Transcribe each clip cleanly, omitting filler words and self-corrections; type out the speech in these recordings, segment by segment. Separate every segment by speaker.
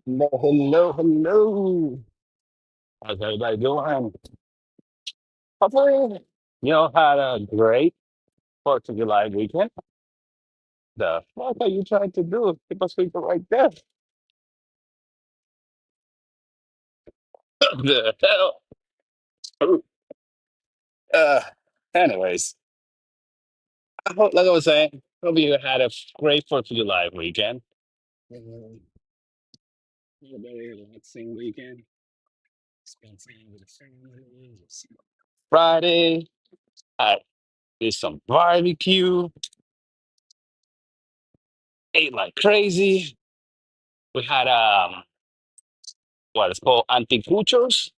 Speaker 1: Hello, hello, hello. How's everybody doing? Hopefully, had a great 4th of July weekend. The fuck are you trying to do? Keep us sleeping right there. The hell? Uh, anyways, like I was saying, hope you had a great 4th of July weekend. A very relaxing weekend. Spent time with the family. Friday, I did some barbecue, ate like crazy. We had what it's called anticuchos,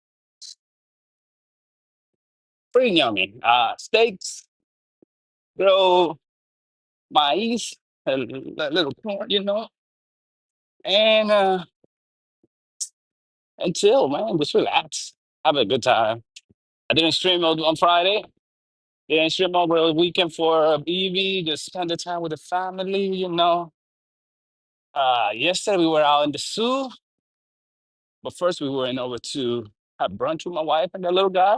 Speaker 1: pretty yummy. Steaks, grilled maize, a little corn, and and chill, man. Just relax, have a good time. I didn't stream on Friday. Didn't stream over the weekend for Evie. Just spend the time with the family. Yesterday we were out in the zoo, but first we went over to have brunch with my wife and the little guy,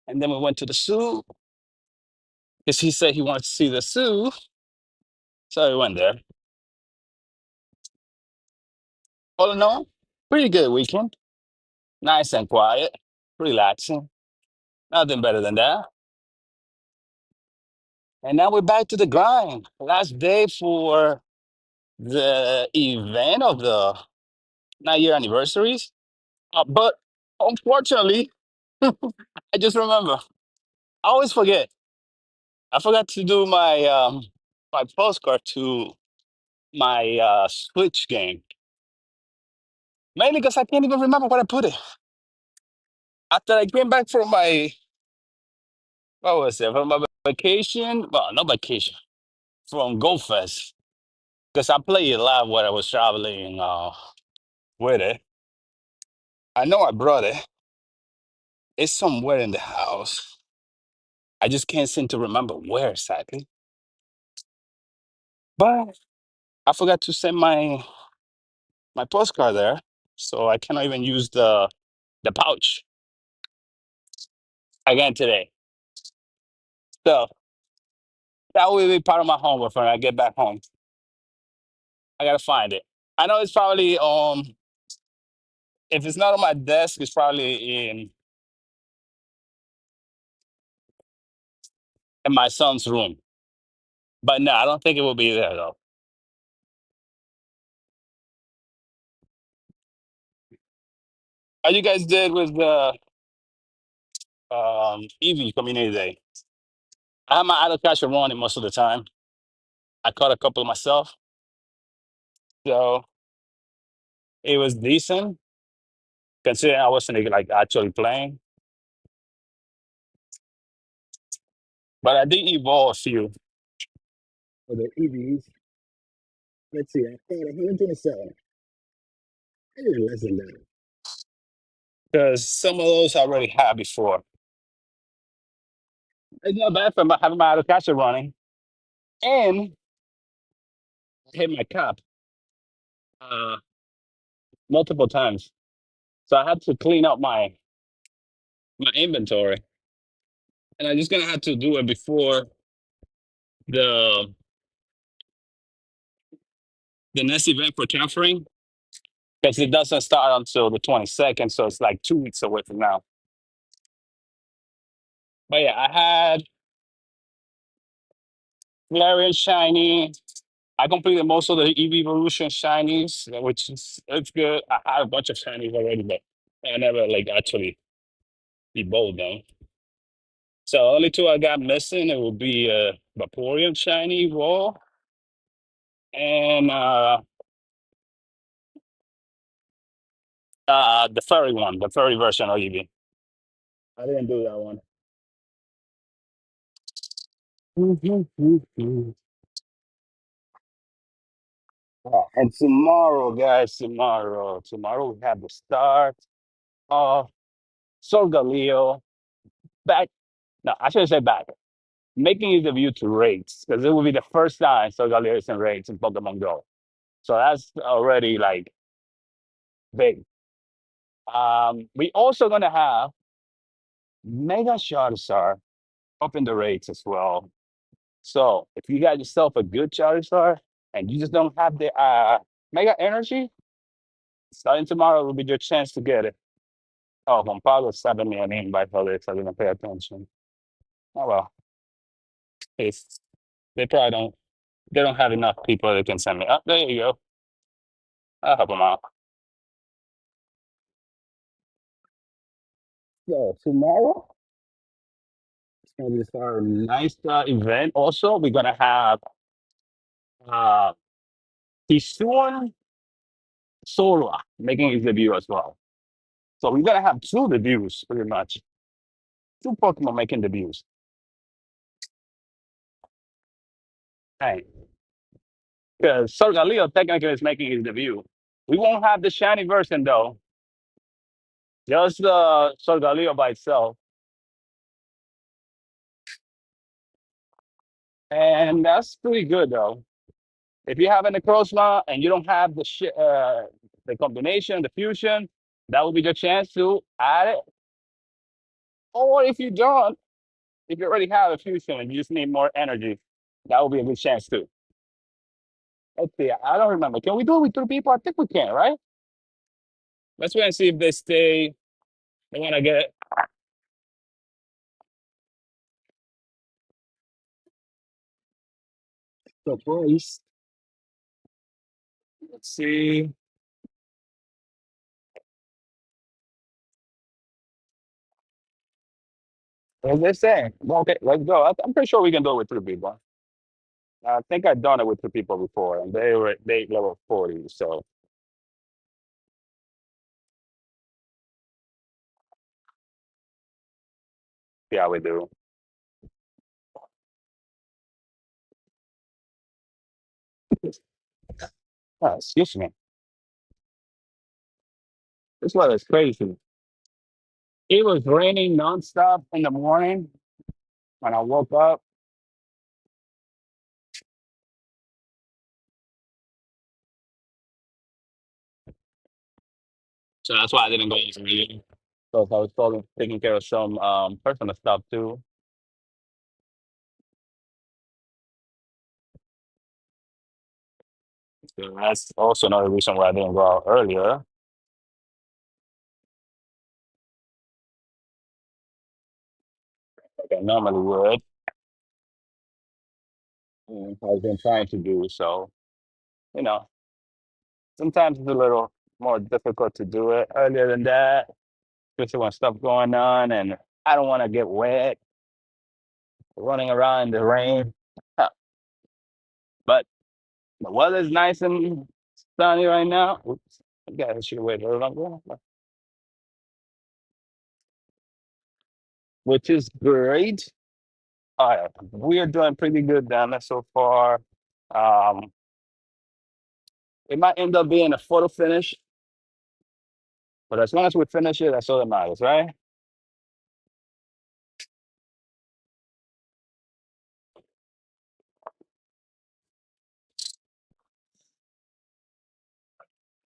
Speaker 1: and then we went to the zoo because he said he wanted to see the zoo, so we went there. All in all, pretty good weekend. Nice and quiet, relaxing. Nothing better than that. And now we're back to the grind. Last day for the event of the 9-year anniversaries. But unfortunately, I just remember. I always forget. I forgot to do my postcard to my Switch game. Mainly because I can't even remember where I put it. After I came back from my what was it? From my vacation? Well, not vacation. From Go Fest. Because I played it live when I was traveling with it. I know I brought it. It's somewhere in the house. I just can't seem to remember where exactly. But I forgot to send my postcard there, so I cannot even use the pouch again today. So that will be part of my homework when I get back home. I gotta find it. I know it's probably if it's not on my desk, it's probably in my son's room. But no, I don't think it will be there though. How you guys did with the Eevee Community Day? I have my idle cash running most of the time. I caught a couple myself, so it was decent considering I wasn't like actually playing. But I did evolve a few. For the EVs, let's see, I caught 127. I did less than that. Because some of those I already had before. It's not bad for having my idle cash running. And I hit my cap uh, multiple times. So I had to clean up my inventory. And I'm just gonna have to do it before the the next event for transferring because it doesn't start until the 22nd, so it's like 2 weeks away from now. But yeah, I had Flareon Shiny. I completed most of the EV Evolution Shinies, which is it's good. I had a bunch of Shinies already, but I never like actually evolved them. So only two I got missing, it would be Vaporeon Shiny Wall and the furry one, the furry version of EV. I didn't do that one. And tomorrow, guys, tomorrow we have the start of Solgaleo back. No, I shouldn't say back. Making his debut to raids because it will be the first time Solgaleo is in raids in Pokemon Go. So that's already like big. We also gonna have Mega Charizard up in the raids as well. So if you got yourself a good Charizard and you just don't have the Mega Energy, starting tomorrow will be your chance to get it. Oh, Juan Pablo's sending me an invite for this. I didn't pay attention. Oh well, it's they probably don't. They don't have enough people that can send me. Oh, there you go. I'll help them out. So tomorrow it's gonna be our nice event. Also, we're gonna have uh Tisuan Sola making his debut as well. So we're gonna have two debuts pretty much. Two Pokemon making debuts. Hey, because Solgaleo technically is making his debut. We won't have the shiny version though. Just the Solgaleo by itself. And that's pretty good though. If you have an Necrozma and you don't have the combination, the fusion, that will be your chance to add it. Or if you don't, if you already have a fusion and you just need more energy, that will be a good chance too. Let's see. I don't remember. Can we do it with three people? I think we can, right? Let's wait and see if they stay. They want to get the price. Let's see. What they saying? Well, okay, let's go. I'm pretty sure we can do it with three people. I think I've done it with two people before, and they level 40. So yeah, we do. Excuse me. This weather is crazy. It was raining nonstop in the morning when I woke up. So that's why I didn't go to the meeting. Because I was probably taking care of some personal stuff too. So that's also another reason why I didn't go out earlier. Like I normally would. I've been trying to do so. You know, sometimes it's a little more difficult to do it earlier than that, especially when stuff going on and I don't want to get wet running around in the rain. Huh. But the weather's nice and sunny right now. Oops, I guess I should wait a little longer, which is great. We're doing pretty good down there so far. Um, it might end up being a photo finish, but as long as we finish it, that's all that matters, right?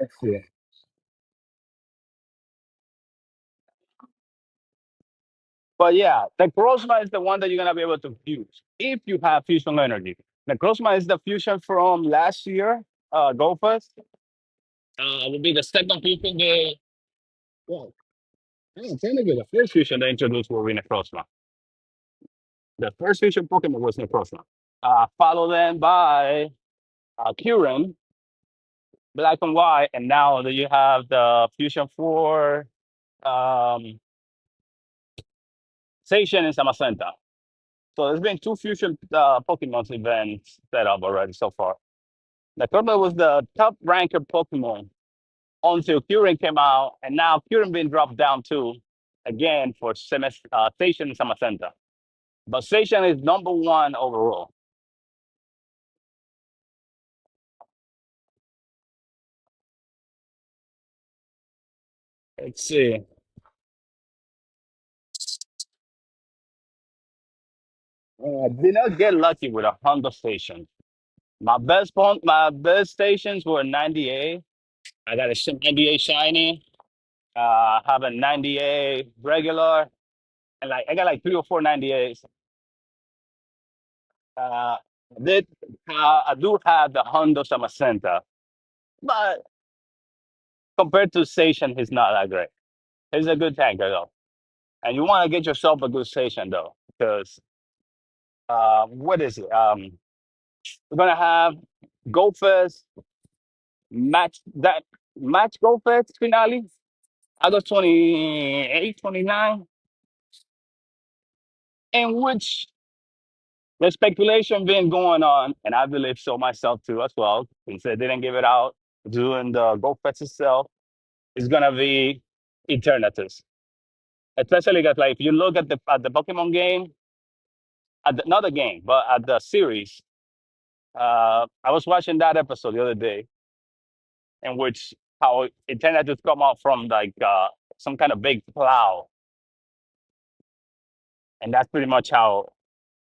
Speaker 1: Let's see. But yeah, the Grosma is the one that you're gonna be able to fuse if you have fusion energy. The Grosma is the fusion from last year, Go First. Will be the second fusion they well, technically the first fusion they introduced will be Necrozma. The first fusion Pokemon was Necrozma. Followed then by Kyurem, Black and White, and now that you have the fusion for um, Seishin and Samacenta. So there's been two fusion Pokemon events set up already so far. Necrozma was the top ranker Pokemon until Kyurem came out, and now Kyurem been dropped down too, again for Seishin and Samacenta. But Seishin is number one overall. Let's see. Did not get lucky with a Honda station. My best stations were 98. I got a 98 shiny. Have a 98 regular, and like I got like 3 or 4 98s. Uh, did I do have the Hundo Samacenta, but compared to Station, he's not that great. He's a good tanker though, and you want to get yourself a good Station though, because what is it? We're gonna have Go Fest match that match Go Fest finale August 28, 29, in which the speculation been going on, and I believe so myself too as well. Since they didn't give it out during the Go Fest itself, it's gonna be Eternatus. Especially because like if you look at the Pokemon game, not the game, but at the series, I was watching that episode the other day in which how Eternatus come out from like some kind of big cloud, and that's pretty much how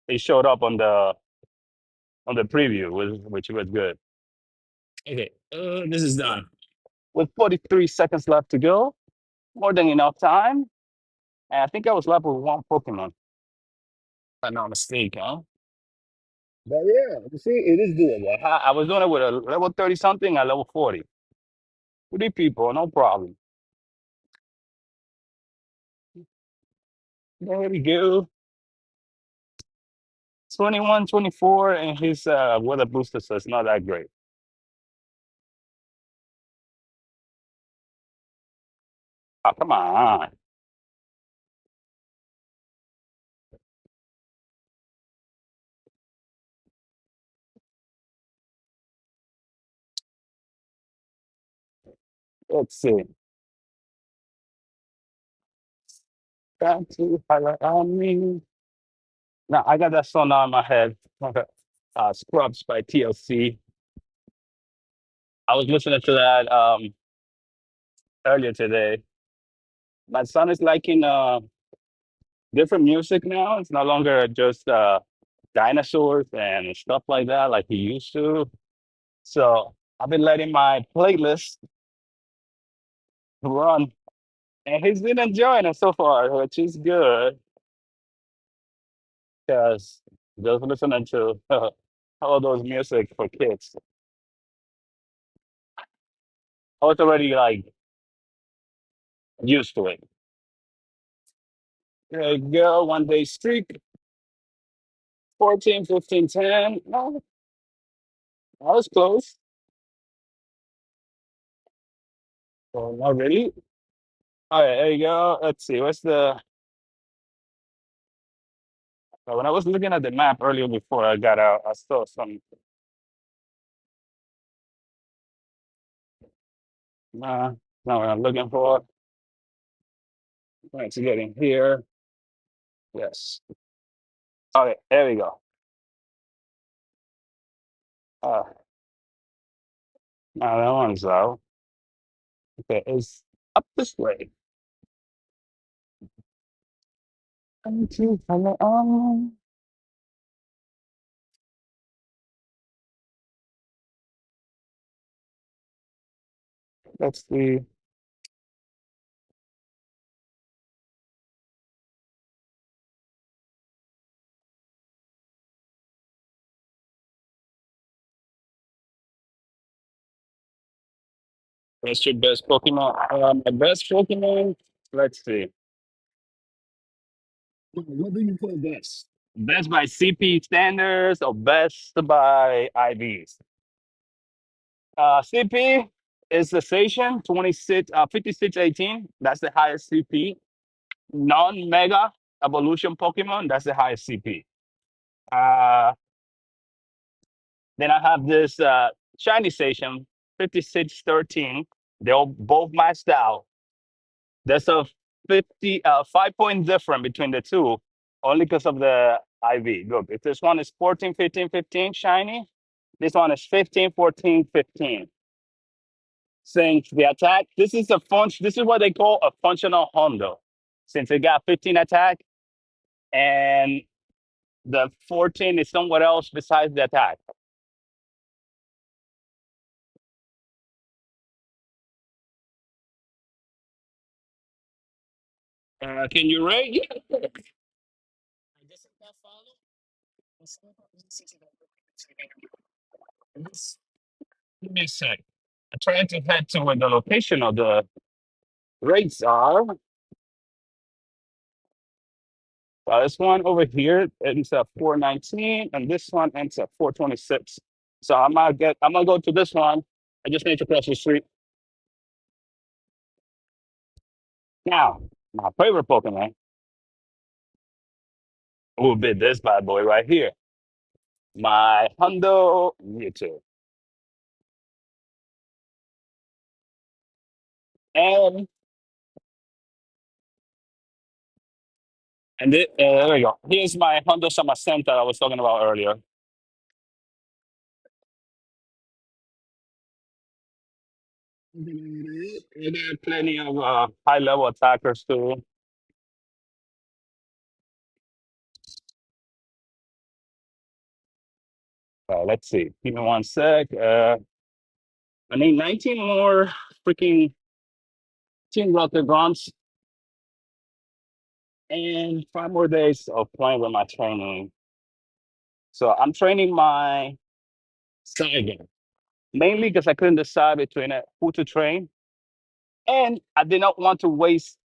Speaker 1: it showed up on the preview, which was good. Okay, this is done. With 43 seconds left to go, more than enough time. And I think I was left with one Pokemon, if I'm not mistaken. Huh? But yeah, you see, it is doable. I was doing it with a level 30 something at level 40. 3 people, no problem. There we go. 21, 24, and his weather booster, so it's not that great. Oh, come on. Let's see. Got to highlight on me. Now, I got that song now in my head. Okay. Scrubs by TLC. I was listening to that earlier today. My son is liking different music now. It's no longer just dinosaurs and stuff like that like he used to. So I've been letting my playlist run, and he's been enjoying it so far, which is good because just listening to all those music for kids. I was already like used to it. There you go, 1 day streak, 14, 15, 10. No, I was close. Oh, not really. All right, there you go. Let's see. What's the when I was looking at the map earlier before I got out, I saw some. Uh, Not what I'm looking for. Let's get in here. Yes. Okay, there we go. Uh, Now that one's out. Okay, it's up this way. Thank you for the Let's see. What's your best Pokemon? My best Pokemon. Let's see. What do you call best? Best by CP standards or best by IVs? CP is the station 26, 5618. That's the highest CP. Non-mega evolution Pokemon. That's the highest CP. Uh, then I have this shiny station 5613. They're all both maxed out. There's a 5 point difference between the two, only because of the IV. Look, if this one is 14, 15, 15 shiny, this one is 15, 14, 15. Since the attack, this is what they call a functional Hundo. Since it got 15 attack and the 14 is somewhere else besides the attack. Can you rate? Yeah. Give me a sec. I'm trying to head to where the location of the rates are. This one over here ends at 419, and this one ends at 426. So I'm gonna go to this one. I just need to cross the street. Now, my favorite Pokemon will be this bad boy right here. My Hundo YouTube. And there we go. Here's my Hundo Samasenta that I was talking about earlier. I got plenty of high level attackers too. Let's see. Give me one sec. I need 19 more freaking Team Rocket Grunts and 5 more days of playing with my training. So I'm training my Saiga mainly because I couldn't decide between who to train. And I did not want to waste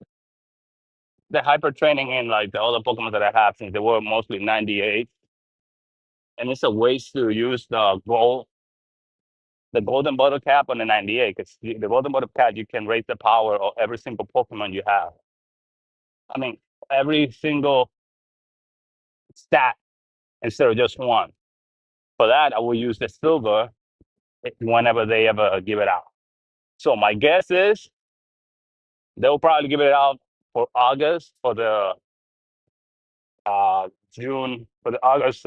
Speaker 1: the hyper training in like the other Pokemon that I have since they were mostly 98. And it's a waste to use the golden bottle cap on the 98 because the golden bottle cap you can raise the power of every single Pokemon you have. I mean, every single stat instead of just one. For that, I will use the silver whenever they ever give it out. So my guess is they'll probably give it out for August for the June for the August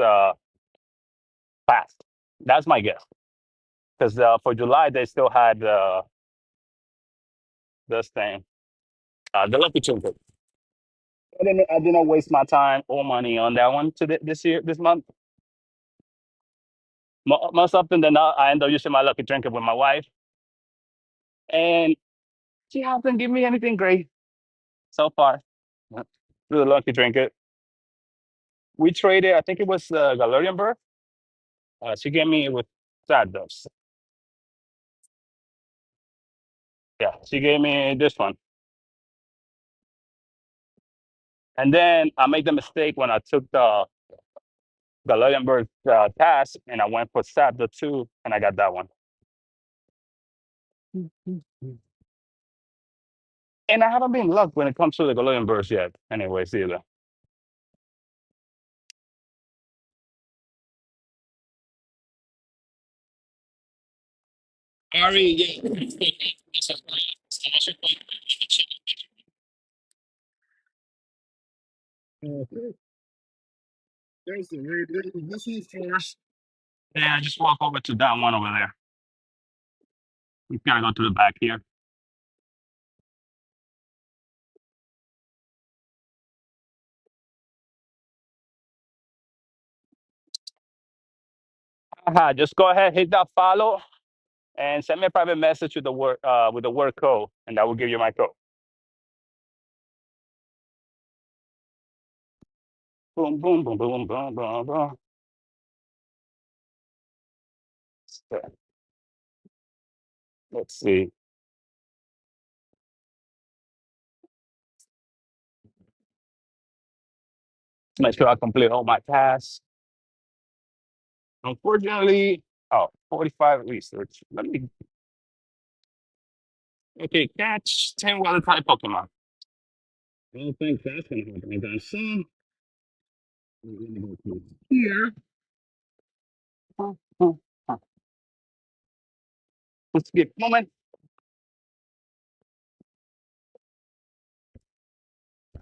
Speaker 1: fast. That's my guess because for July they still had this thing, the lucky trinket. I didn't waste my time or money on that one this month. Most often than not, I end up using my lucky trinket with my wife, and she hasn't given me anything great so far. Yeah. Through the lucky trinket, we traded. I think it was Galarian Bird. She gave me with Stardust. Yeah, she gave me this one, and then I made the mistake when I took the Galarian Bird task, and I went for Stardust too, and I got that one. And I haven't been lucky when it comes to the Galarian Birds yet. Anyways, either. Ari, yeah. There's the this is first. Yeah, just walk over to that one over there. You gotta go to the back here. Just go ahead, hit that follow, and send me a private message with the word code, and I will give you my code. Boom, boom, boom, boom, boom, boom, boom. So, let's see. Make sure I complete all my tasks. Unfortunately, 45 research. Let me. Okay, catch 10 water type Pokemon. I don't think that's gonna happen anytime soon. We're gonna go through here. Uh, uh, uh, Let's get a moment.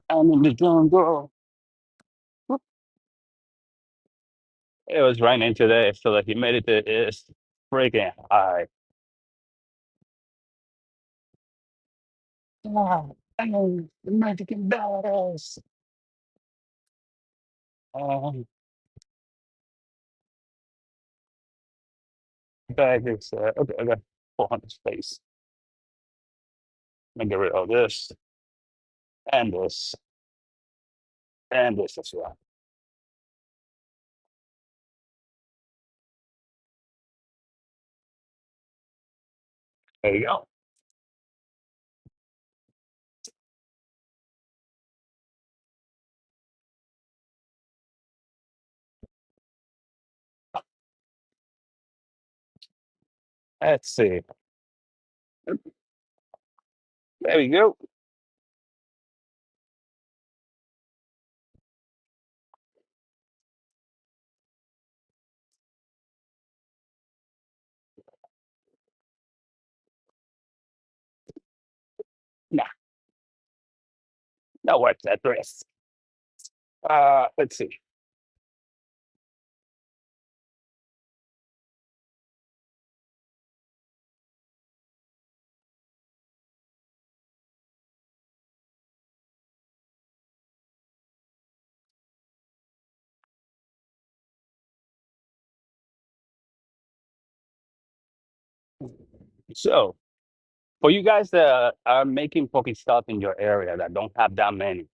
Speaker 1: I'm in the jungle. It was raining today, so the humidity is freaking high. Ah, oh, Mexican badass. Um, Bag is okay. I got 400 space. Let me get rid of this and this and this as well. There you go. Let's see. There we go. Nah, no what's that dress. Let's see. So for you guys that are making Pokestop in your area that don't have that many,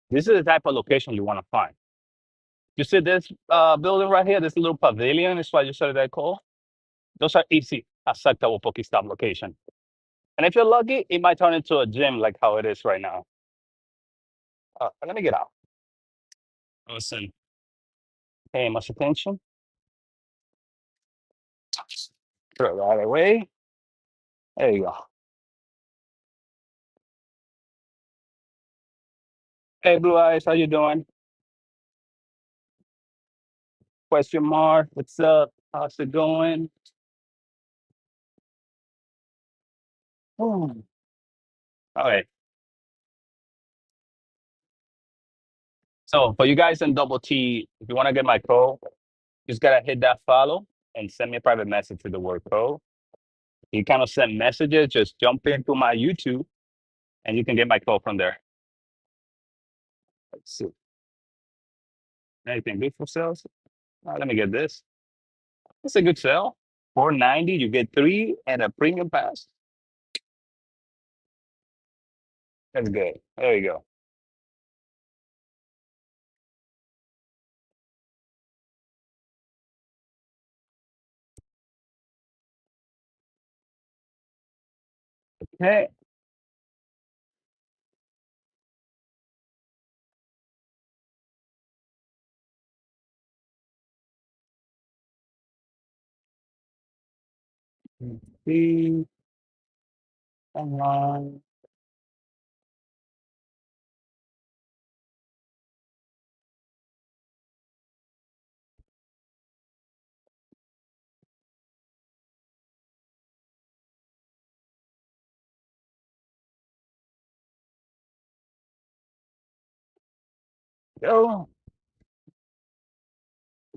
Speaker 1: this is the type of location you want to find. You see this building right here, this little pavilion, is what you said that called. Those are easy, acceptable Pokestop location. And if you're lucky, it might turn into a gym like how it is right now. Let me get out. Listen, pay much attention. Throw it right away. There you go. Hey, Blue Eyes, how you doing? Question mark. What's up? How's it going? Oh. All right. So for you guys in Double T, if you want to get my code, just gotta hit that follow and send me a private message with the word code. You kind of send messages, just jump into my YouTube and you can get my code from there. Let's see. Anything good for sales? Let me get this. It's a good sale. 490, you get three and a premium pass. That's good. There you go. Okay. See, online. Go.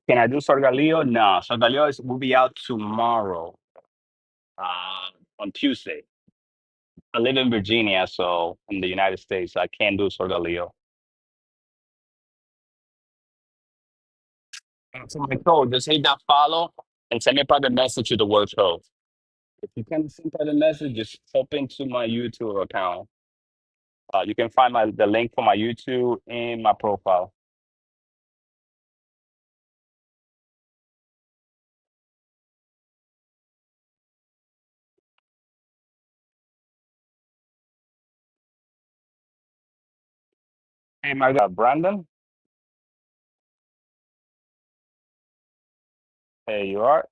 Speaker 1: Can I do Sorgaleo? No, Sorgaleo will be out tomorrow, on Tuesday. I live in Virginia, so in the United States, I can't do Sorgaleo. So my code, just hit that follow and send me a private message to the word code. If you can send private message, just hop into my YouTube account. You can find the link for my YouTube in my profile. Hey, my God, Brandon. Hey, you are.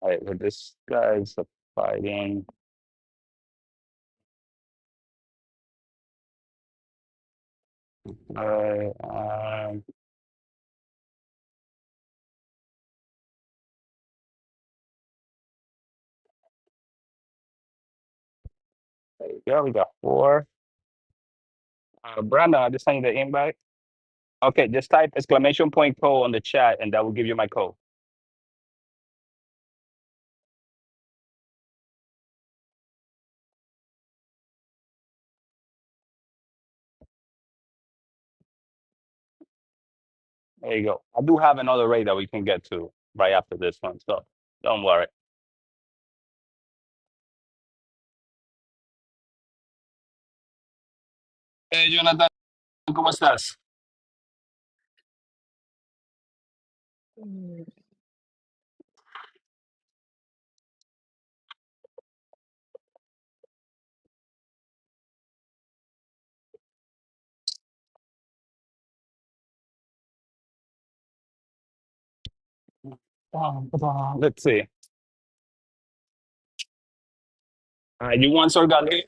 Speaker 1: All right, well, this guy's fighting. All right, there you go. We got four. Brandon, I just sent you the invite. Okay, just type exclamation point code on the chat, and that will give you my code. There you go. I do have another rate that we can get to right after this one, so don't worry. Hey, Jonathan, ¿cómo estás? Let's see. You want Sorgali?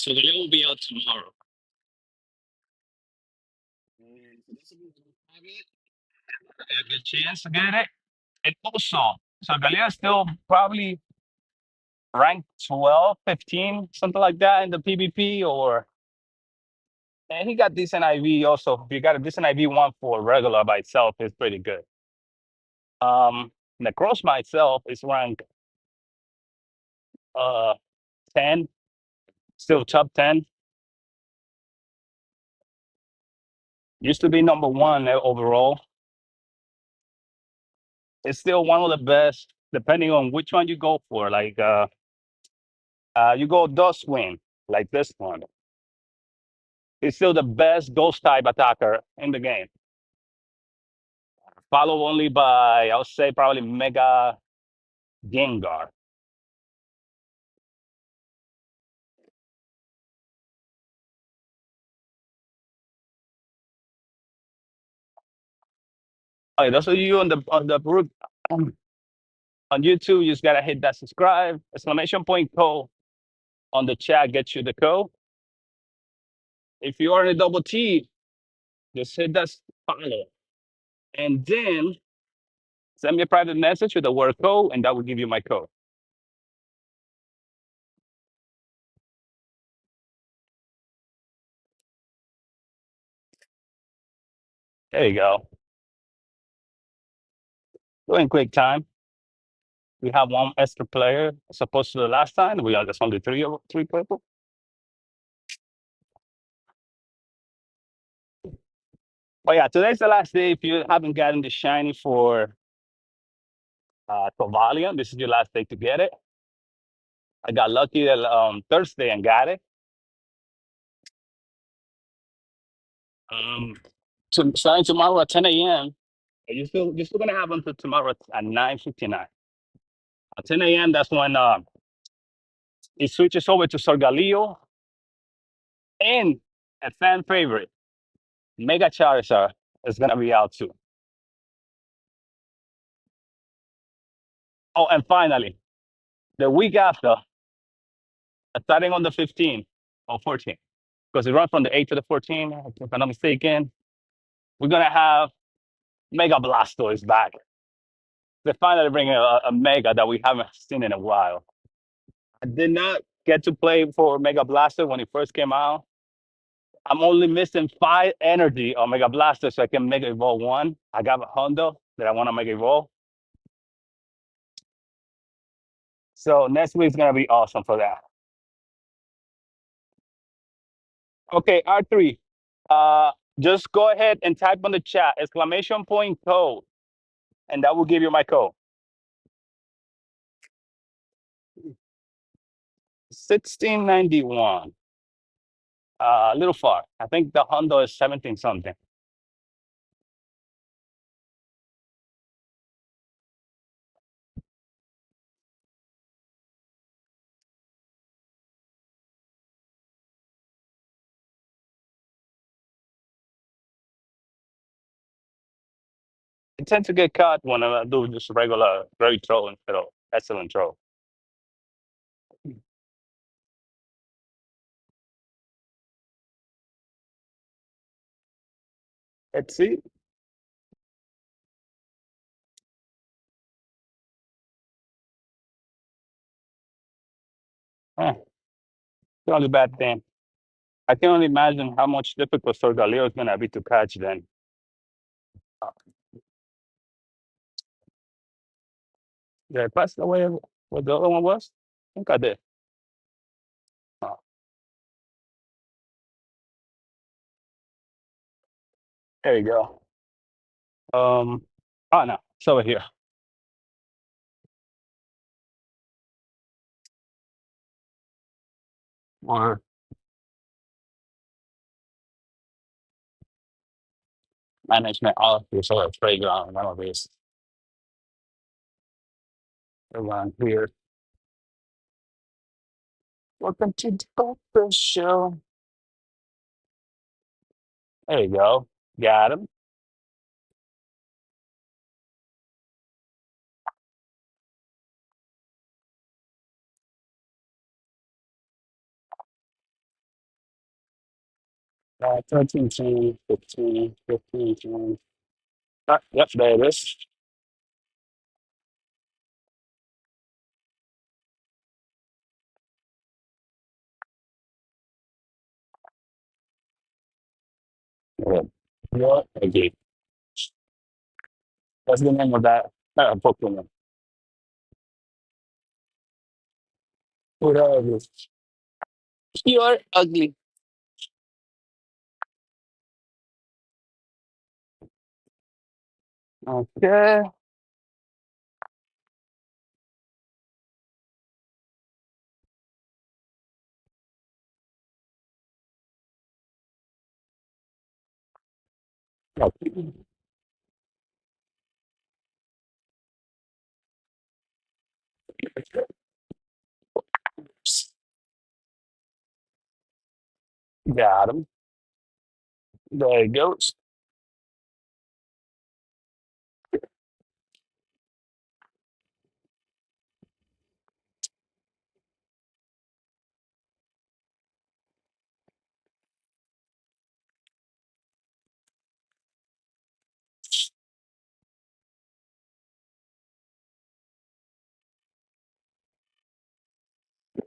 Speaker 1: Sorgali will be out tomorrow. And for those of you who don't have it, a good chance to get it. And also, Sorgali is still probably ranked 12, 15, something like that in the PvP. And he got decent IV also. If you got a decent IV one for regular by itself, it's pretty good. Necros by itself is ranked uh 10, still top 10. Used to be number one overall. It's still one of the best, depending on which one you go for. Like you go Dustwind, like this one. It's still the best ghost type attacker in the game. Followed only by, I would say, probably Mega Gengar. Okay, those of you on the group on YouTube, you just gotta hit that subscribe exclamation point code on the chat. Get you the code. If you are in a double T, just hit that follow, and then send me a private message with the word code, and that will give you my code. There you go. Doing quick time. We have one extra player as opposed to the last time. We are just only three people. But yeah, today's the last day. If you haven't gotten the shiny for Cobalion, this is your last day to get it. I got lucky that Thursday and got it. Um, starting tomorrow at 10 a.m. You're still gonna have until tomorrow at 9:59. At 10 a.m. That's when it switches over to Sorgaleo and a fan favorite, Mega Charizard, is gonna be out too. Oh, and finally, the week after, starting on the 15th or 14th, because it runs from the 8th to the 14th, if I'm not mistaken, we're gonna have Mega Blastoise back. They finally bring a Mega that we haven't seen in a while. I did not get to play for Mega Blaster when it first came out. I'm only missing 5 energy on Mega Blaster so I can Mega Evolve 1. I got a Hundo that I want to Mega Evolve. So next week's gonna be awesome for that. Okay, R3. Just go ahead and type on the chat exclamation point code, and that will give you my code. 1691. A little far. I think the Hundo is 17 something. I tend to get caught when I do just regular, very throw instead of excellent throw. Let's see. Huh, the only bad thing. I can only imagine how much difficult Sorgaleo is gonna be to catch then. Oh, did I pass away what the other one was? I think I did. Oh, there you go. Oh no, it's over here. Or management office or a playground, one of these around here. Welcome to the Poker Show. There you go. Got him. 13, 20, 15, 15, 20. Ah, yep, there it is. Yeah. What? Okay. That's the name of that Pokemon. Whatever. You're ugly. Okay. Okay. Got him. There it goes.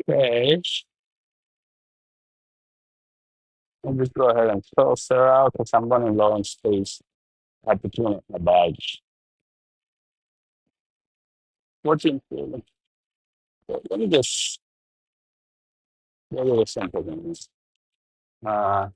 Speaker 1: Okay. I'll just go ahead and close her out because I'm running low on space. I have to tune up my badge. 14. Let me just get a little simple in this. Uh,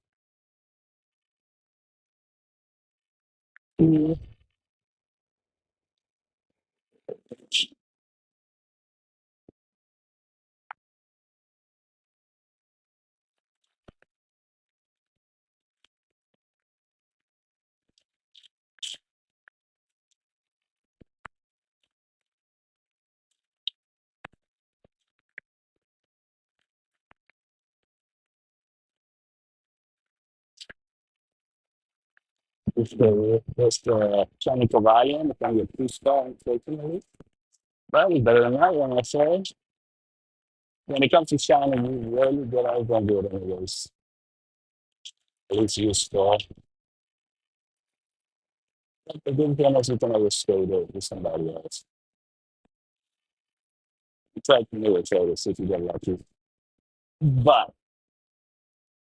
Speaker 1: Just the Shiny Cobalion. It's only a 2-star, unfortunately. But it's better than that one, I say. When it comes to Shiny, you really good. I was going to do it anyways. At least useful. The good thing is you can always trade it with somebody else. It's like new trade it, see if you get lucky. But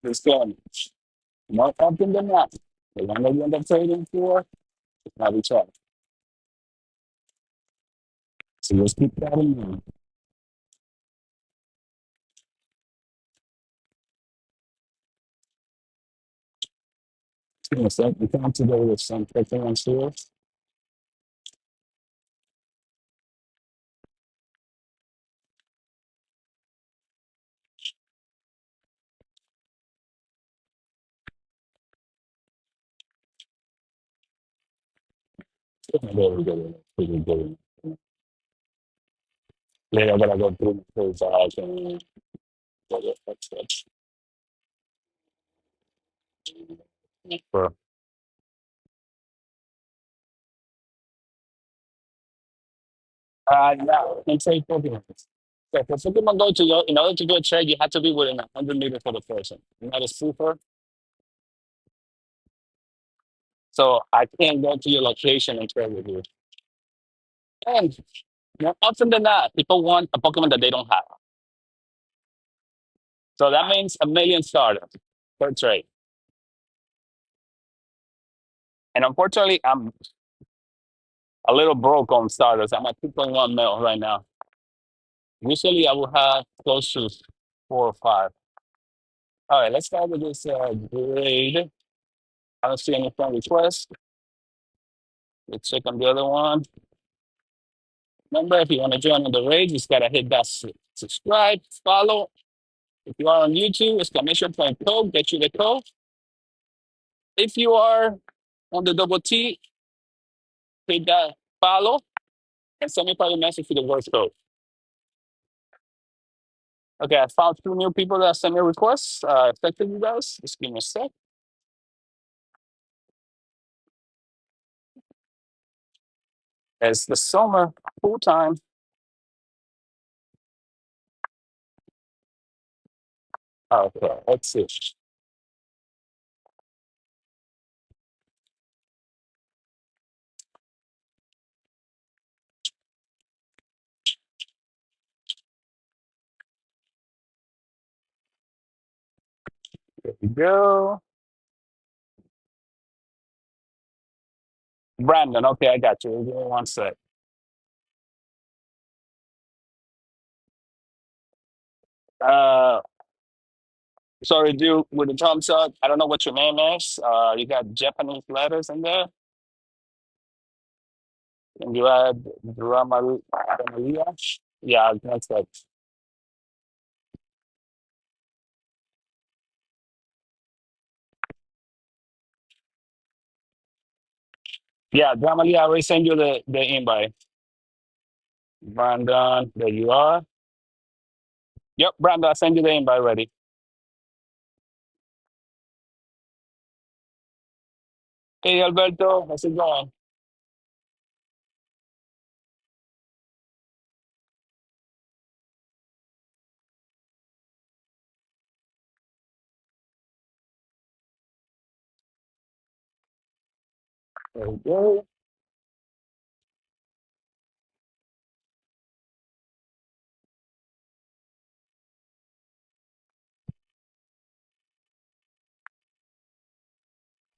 Speaker 1: it's going more often than not. The one that you end up trading for, it's not each other. So just keep that in mind. You come together with some Pokemon stores. Very good. Pretty good. Later, I gotta go through his and that's for yeah, and trade Pokemon. So for Pokemon Go to go, in order to do a trade, you have to be within 100 meters of the person. You're not a super, so I can't go to your location and trade with you. And more often than not, people want a Pokemon that they don't have. So that means a million starters per trade. And unfortunately, I'm a little broke on starters. I'm at 2.1 mil right now. Usually, I will have close to 4 or 5. All right, let's start with this grade. I don't see any friend requests. Let's check on the other one. Remember, if you want to join on the raid, you just gotta hit that subscribe, follow. If you are on YouTube, exclamation point code, get you the code. If you are on the double T, hit that follow and send me probably a message with the word code. Okay, I found 2 new people that sent me requests. Affected you guys. Just give me a sec. It's the summer, full time. Okay, let's see. There we go. Brandon, okay, I got you. Give me one sec. Uh, sorry, dude, with the thumbs up. I don't know what your name is. You got Japanese letters in there. And you add Dramalia. Yeah, that's it. Yeah, Dramalia, I already sent you the invite. Brandon, there you are. Yep, Brandon, I sent you the invite already. Hey, Alberto, how's it going? There we go.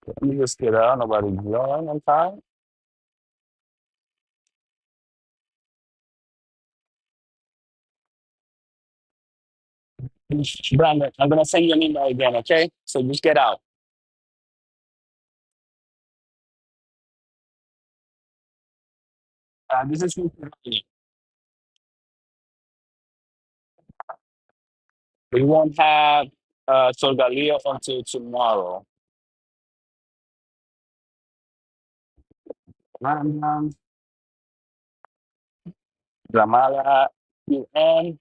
Speaker 1: Let me just get out. Nobody's joining on time. Brandon, I'm gonna send you an email again, okay? So just get out. This is we won't have Solgaleo until tomorrow. Brandon, Dramala, UN,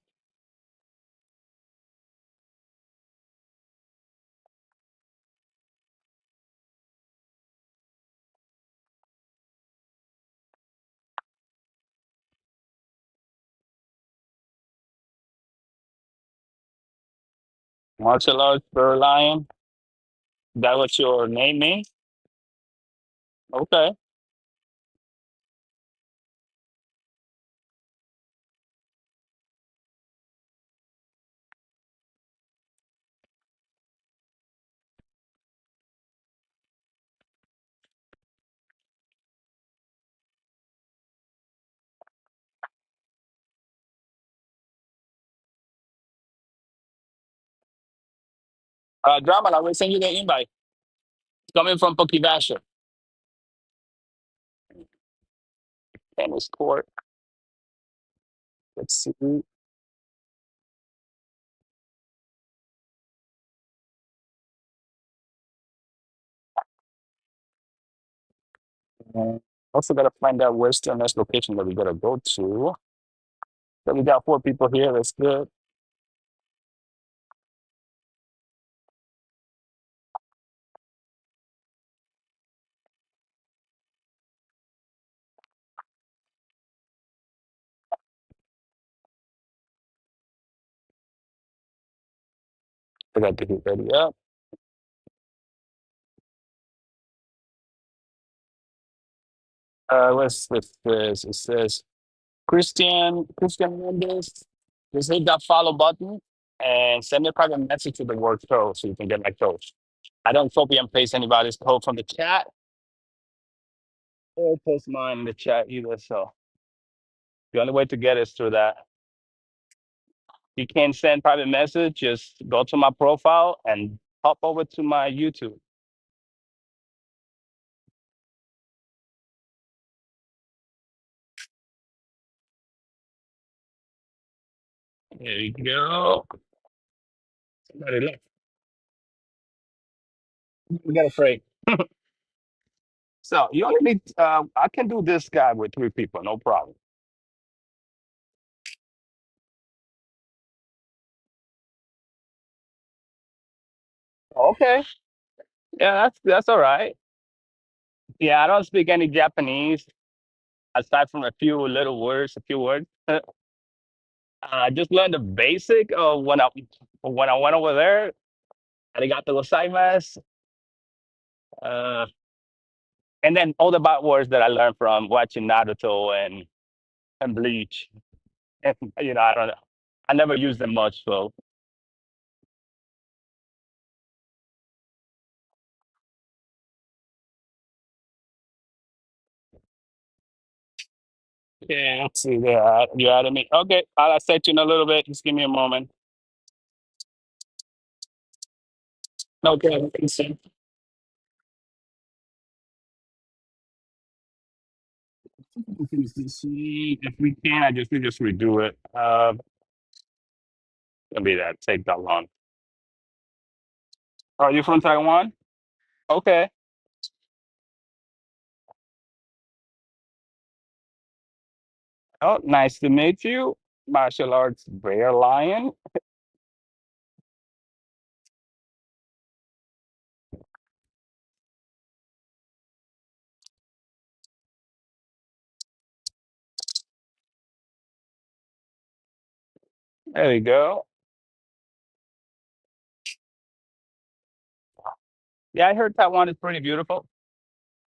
Speaker 1: martial arts, Lion. That what your name means? Okay. Dramala, I will send you the invite. It's coming from Pokebasher. Tennis court. Let's see. Also gotta find out where's the next location that we gotta go to. So we got 4 people here. That's good. I got to get ready up. What's this? It says Christian Mendes. Just hit that follow button and send me a private message to the word code so you can get my code. I don't copy and paste anybody's code from the chat. or post mine in the chat either. So the only way to get is through that. You can't send private message, just go to my profile and hop over to my YouTube. There you go. Somebody left. Get afraid. So you only need I can do this guy with 3 people, no problem. Okay. Yeah, that's all right. Yeah, I don't speak any Japanese aside from a few little words, a few words. I just learned the basic of when I went over there. Arigato gozaimasu. Uh, and then all the bad words that I learned from watching Naruto and Bleach. And I don't know. I never used them much, so yeah. Let's see. There, you added me. Okay, I'll set you in a little bit. Just give me a moment. Okay. Let's see. If we can, we just redo it. Gonna be that take that long. Are you from Taiwan? Okay. Oh, nice to meet you. Martial arts bear lion. There we go. Yeah, I heard Taiwan is pretty beautiful.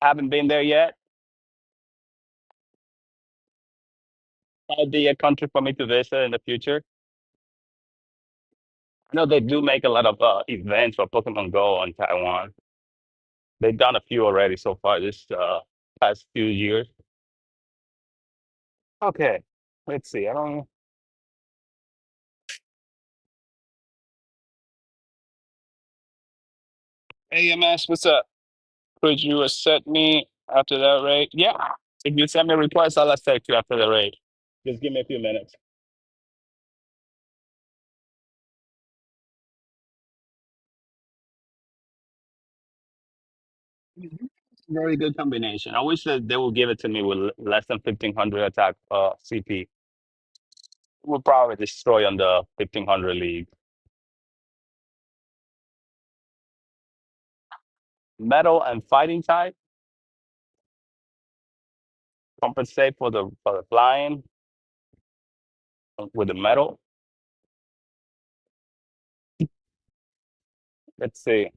Speaker 1: I haven't been there yet. That'll be a country for me to visit in the future. I know they do make a lot of events for Pokemon Go in Taiwan. They've done a few already so far this past few years. Okay, let's see. I don't. AMS, what's up? Could you accept me after that raid? Yeah. If you send me a request, I'll accept you after the raid. Just give me a few minutes. Mhm. Very good combination. I wish that they would give it to me with less than 1500 attack CP. We'll probably destroy on the 1500 league. Metal and fighting type compensate for the flying with the metal. Let's see.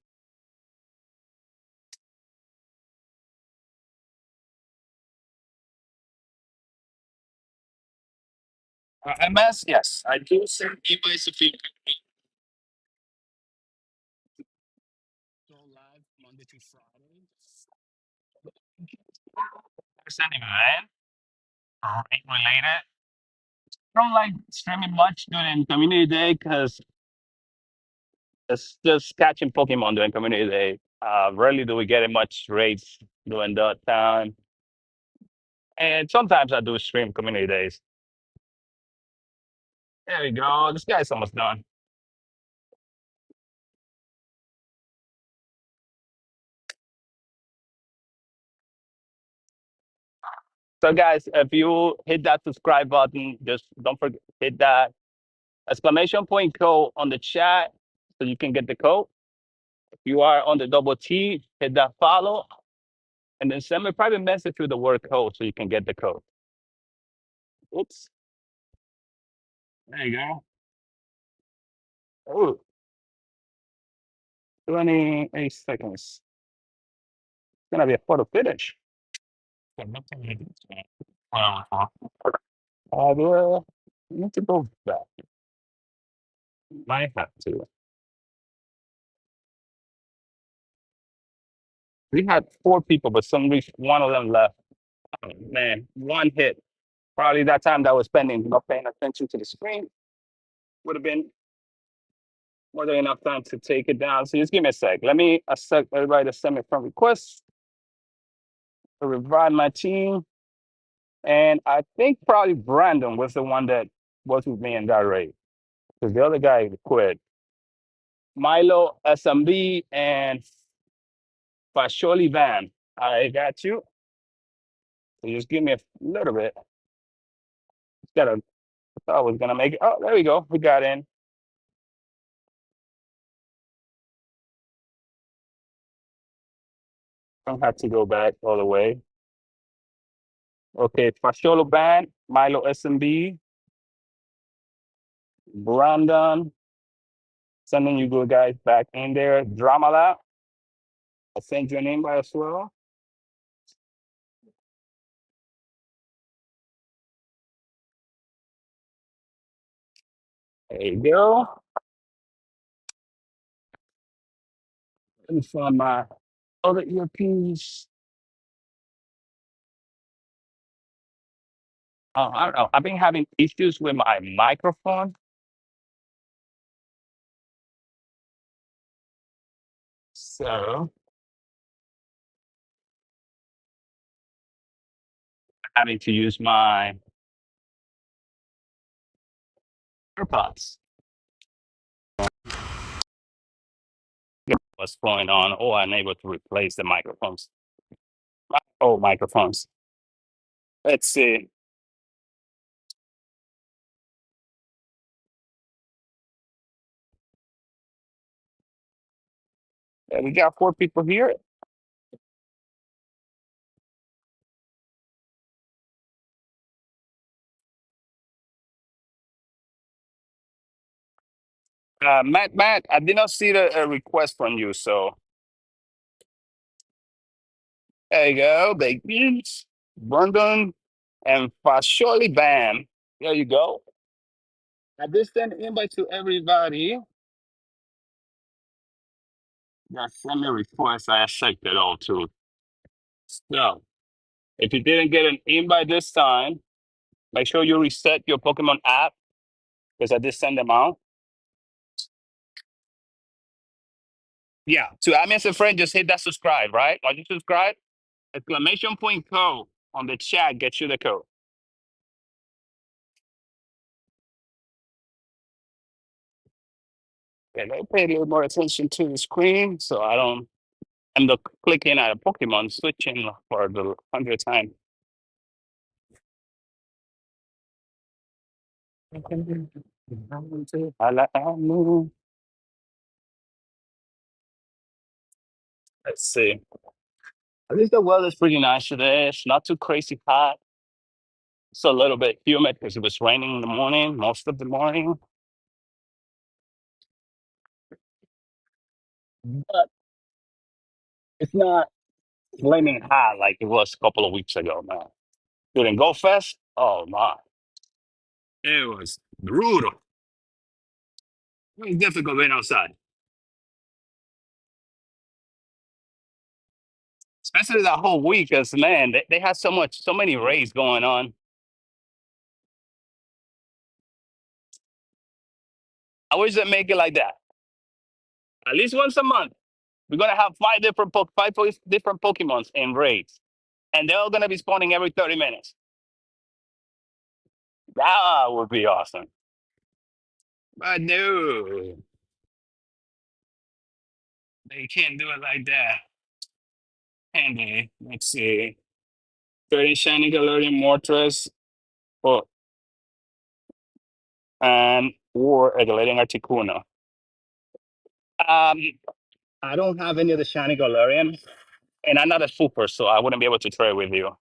Speaker 1: MS, yes, I do send invites if you go live Monday to Friday. There's an event related. I don't like streaming much during community day because it's just catching Pokemon during community day. Rarely do we get much raids during that time. And sometimes I do stream community days. There we go. This guy's almost done. So, guys, if you hit that subscribe button, just don't forget hit that exclamation point code on the chat so you can get the code. If you are on the double T, hit that follow, and then send me a private message with the word code so you can get the code. Oops. There you go. Oh, 28 seconds. It's gonna be a photo finish. Well, I need to go back. Might have to. We had 4 people, but some reason one of them left. Oh, man, one hit. Probably that time that I was spending not paying attention to the screen would have been more than enough time to take it down. So just give me a sec. Let me accept everybody to send me friend requests to revive my team. And I think probably Brandon was the one that was with me in that raid because the other guy quit. Milo, SMB, and Fasholi Van. I got you. So just give me a little bit. Got a, thought I was gonna make it. Oh, there we go. We got in. Don't have to go back all the way. Okay, Fasholo Van, Milo SMB, Brandon. Sending you good guys back in there. Dramala. I sent your name by as well. There you go. Let me find my other earpiece. I don't know. I've been having issues with my microphone. So having to use my AirPods. What's going on? Oh, I'm able to replace the microphones. Oh, microphones. Let's see. We got 4 people here. Matt, I did not see the request from you. So there you go. Baked beans, Brandon, and Fasholi Bam. There you go. I did send an invite to everybody. That sent me request. I accepted all too. So if you didn't get an invite this time, make sure you reset your Pokemon app because I did send them out. Yeah. To add me as a friend, just hit that subscribe, right? Once you subscribe, exclamation point code on the chat gets you the code. And I pay a little more attention to the screen so I don't end up clicking at a Pokemon, switching for the 100th time. Let's see. At least the weather's pretty nice today. It's not too crazy hot. It's a little bit humid because it was raining in the morning, most of the morning. But it's not flaming hot like it was a couple of weeks ago, man. During Go Fest, oh my. It was brutal. It was difficult being outside. Especially that whole week, because man, they had so many raids going on. I wish they make it like that. At least once a month, we're gonna have different Pokemons in raids, and they're all gonna be spawning every 30 minutes. That would be awesome. But no, they can't do it like that, can they? Let's see. 30 Shiny Galarian Mortress, or and or a Galarian Articuno. Um, I don't have any of the Shiny Galarian, and I'm not a super, so I wouldn't be able to trade with you.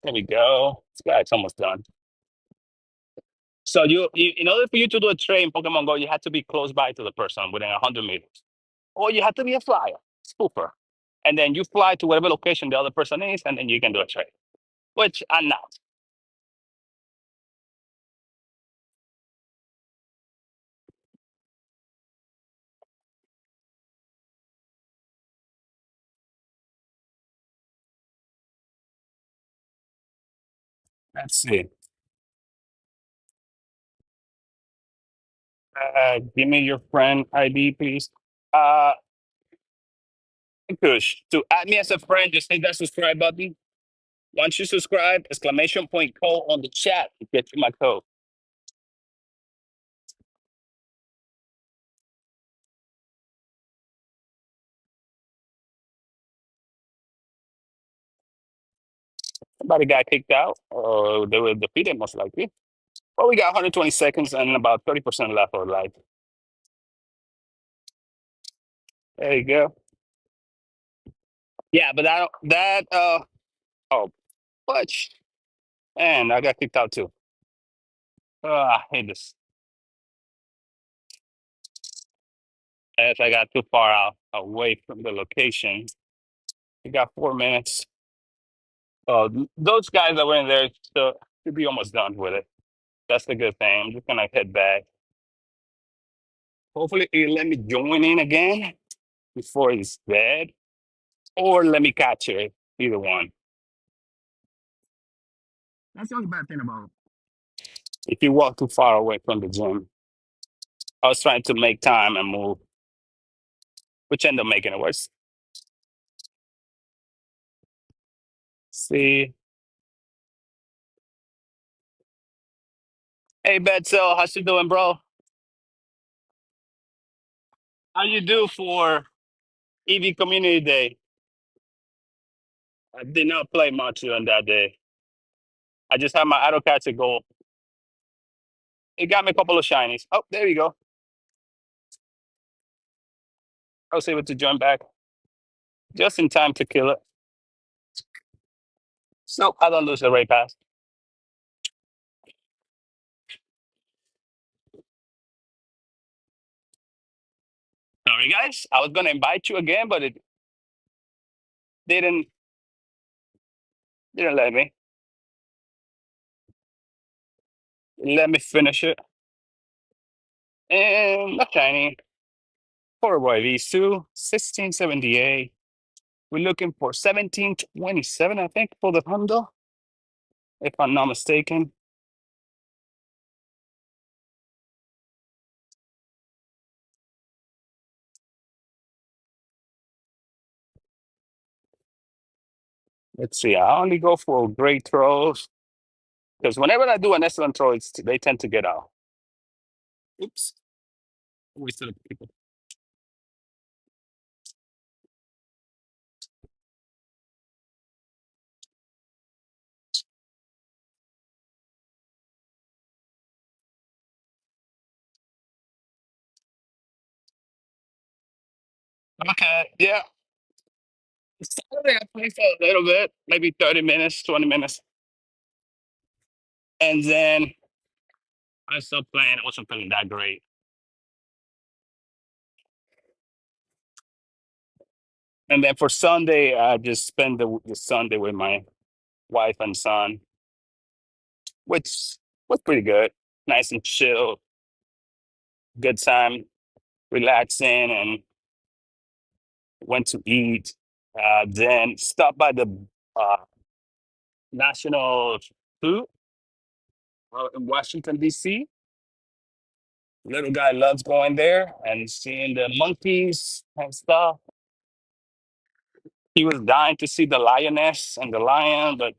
Speaker 1: There we go. This guy's almost done. So in order for you to do a trade in Pokemon Go, you had to be close by to the person within 100 meters, or you had to be a flyer, spoofer, and then you fly to whatever location the other person is, and then you can do a trade. Which I'm not. Let's see. Give me your friend ID, please. Uh, Kush, to add me as a friend, just hit that subscribe button. Once you subscribe, exclamation point code on the chat to get you my code. Somebody got kicked out, or they were defeated most likely. Well, we got 120 seconds and about 30% left of life. There you go. Yeah, but I don't, that, oh, fudge. And I got kicked out too. I hate this. As I got too far out away from the location. We got 4 minutes. Those guys that were in there so should be almost done with it. That's the good thing. I'm just gonna head back. Hopefully, it let me join in again before it's dead, or let me catch it. Either one. That's the only bad thing about if you walk too far away from the gym. I was trying to make time and move, which ended up making it worse. See, hey Betzel, how's you doing, bro? How you do for EV Community Day? I did not play much on that day. I just had my auto catcher go. It got me a couple of shinies. Oh, there you go. I was able to join back just in time to kill it. So I don't lose the raid pass. Sorry, guys. I was gonna invite you again, but it didn't didn't let me. Let me finish it. And not shiny. Poor boy V2, 1678. We're looking for 1727, I think, for the Hundo, if I'm not mistaken. Let's see. I only go for great throws because whenever I do an excellent throw, they tend to get out. Oops. We still people. Okay. Yeah. Saturday I played for a little bit, maybe 30 minutes, 20 minutes. And then I stopped playing. I wasn't feeling that great. And then for Sunday, I just spent the Sunday with my wife and son, which was pretty good. Nice and chill, good time, relaxing, and went to eat. Then stopped by the uh, National Zoo in Washington, D.C. Little guy loves going there and seeing the monkeys and stuff. He was dying to see the lioness and the lion, but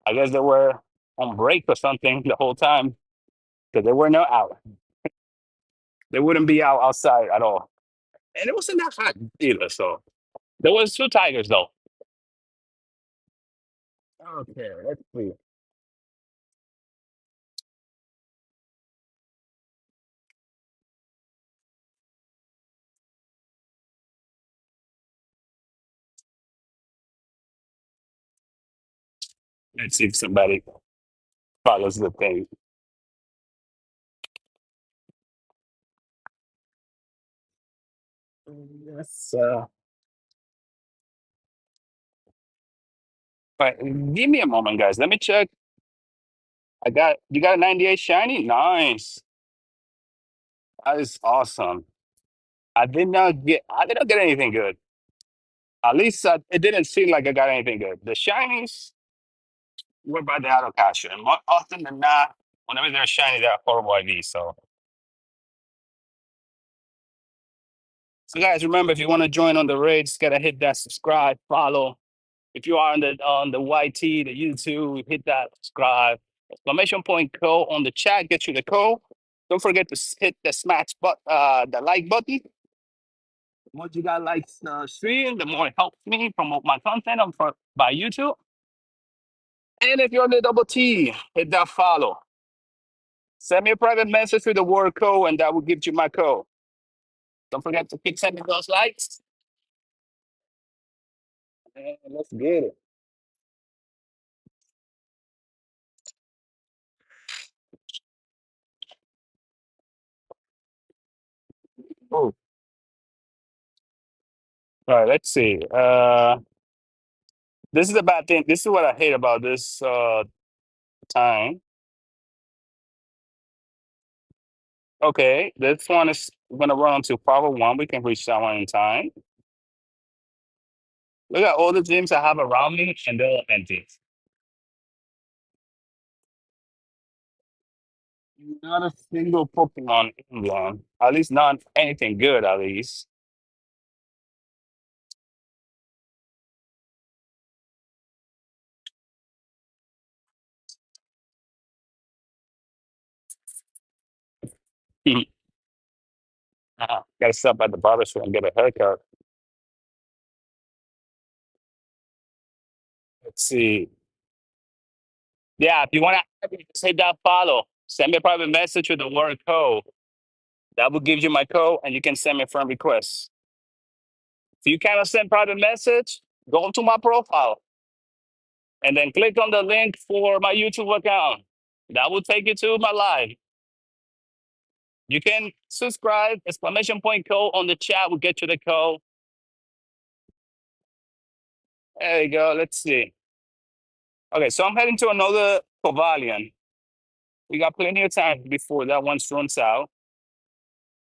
Speaker 1: I guess they were on break or something the whole time because they were not out. They wouldn't be out outside at all. And it wasn't that hot either. So there was two tigers though. Okay, let's see. Let's see if somebody follows the thing. Yes. But give me a moment, guys. Let me check. You got a 98 shiny? Nice. That is awesome. I did not get anything good. At least it didn't seem like I got anything good. The shinies, we're by the auto cacher. And more often than not, whenever they're shiny, they're horrible IVs. So guys, remember if you want to join on the raid, just gotta hit that subscribe, follow. If you are on the YT, the YouTube, hit that subscribe. Exclamation point code on the chat, get you the code. Don't forget to hit the smash the like button. The more you got likes stream, the more it helps me promote my content by YouTube. And if you're on the double T, hit that follow. Send me a private message with the word code, and that will give you my code. Don't forget to keep sending those likes. And let's get it. Oh, all right, let's see. This is a bad thing. This is what I hate about this time. Okay, this one is gonna run until 501. We can reach that one in time. Look at all the gyms I have around me, and they're all empty. Not a single Pokemon in one. At least not anything good, at least. Gotta stop at the barber shop and get a haircut. Let's see. Yeah, if you want to say that follow, send me a private message with the word code. That will give you my code, and you can send me a friend request. If you cannot send private message, go to my profile and then click on the link for my YouTube account. That will take you to my live. You can subscribe, exclamation point code on the chat will get you the code. There you go. Let's see. Okay, so I'm heading to another Cobalion. We got plenty of time before that one runs out.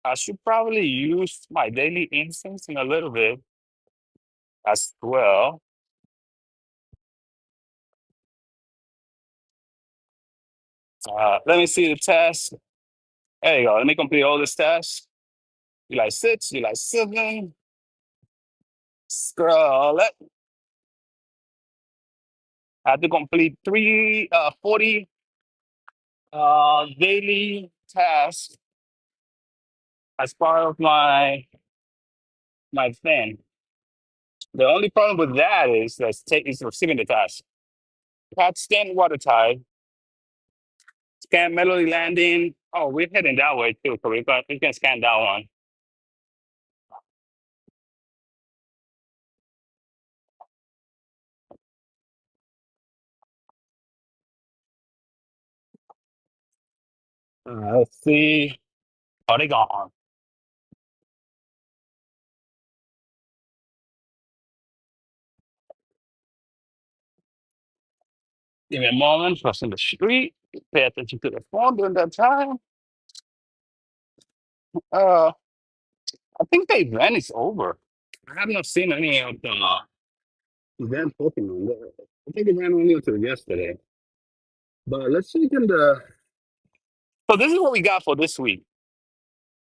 Speaker 1: I should probably use my daily instincts in a little bit as well. Let me see the test. There you go. Let me complete all this tests. July 6, July 7. Scroll it. I have to complete 40 daily tasks as part of my thing. The only problem with that is receiving the task. Pat stand water tide, scan melody landing. Oh, we're heading that way too, so we can scan that one. Let's see. Polygon. Give me a moment, crossing the street. Pay attention to the phone during that time. Uh, I think the event is over. I have not seen any of the event Pokemon. I think it ran only until yesterday. But let's check in the. So this is what we got for this week.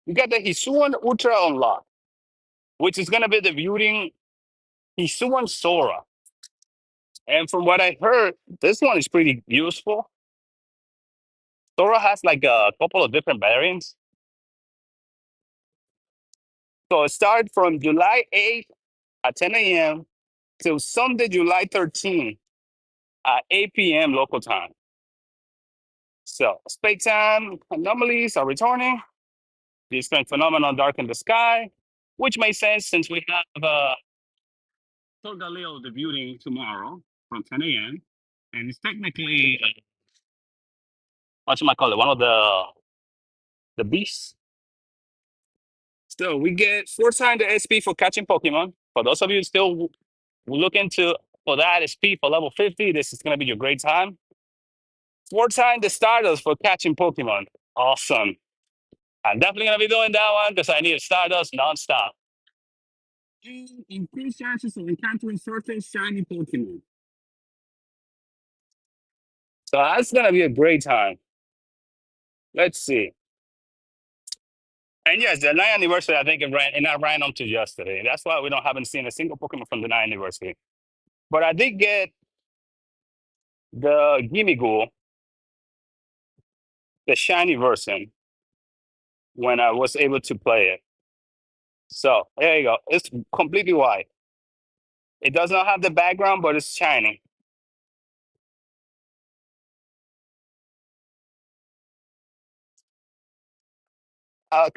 Speaker 1: We got the Hisuian Ultra Unlock, which is gonna be debuting Hisuian Sora. And from what I heard, this one is pretty useful. Sora has like a couple of different variants. So it started from July 8th at 10 a.m. till Sunday, July 13th at 8 p.m. local time. So space time anomalies are returning. The strange phenomenon darken the sky, which makes sense since we have Torgaleo debuting tomorrow from 10 a.m. And it's technically, what should I call it, one of the beasts. So we get 4 times the SP for catching Pokemon. For those of you still looking for that SP for level 50, this is going to be your great time. 4 times the Stardust for catching Pokemon. Awesome. I'm definitely going to be doing that one because I need Stardust nonstop. And increased chances of encountering certain shiny Pokemon. So that's gonna be a great time. Let's see. And yes, the 9th anniversary, I think it ran on to yesterday. That's why we don't haven't seen a single Pokemon from the 9th anniversary. But I did get the Gimme Ghoul, the shiny version, when I was able to play it. So there you go. It's completely white. It does not have the background, but it's shiny.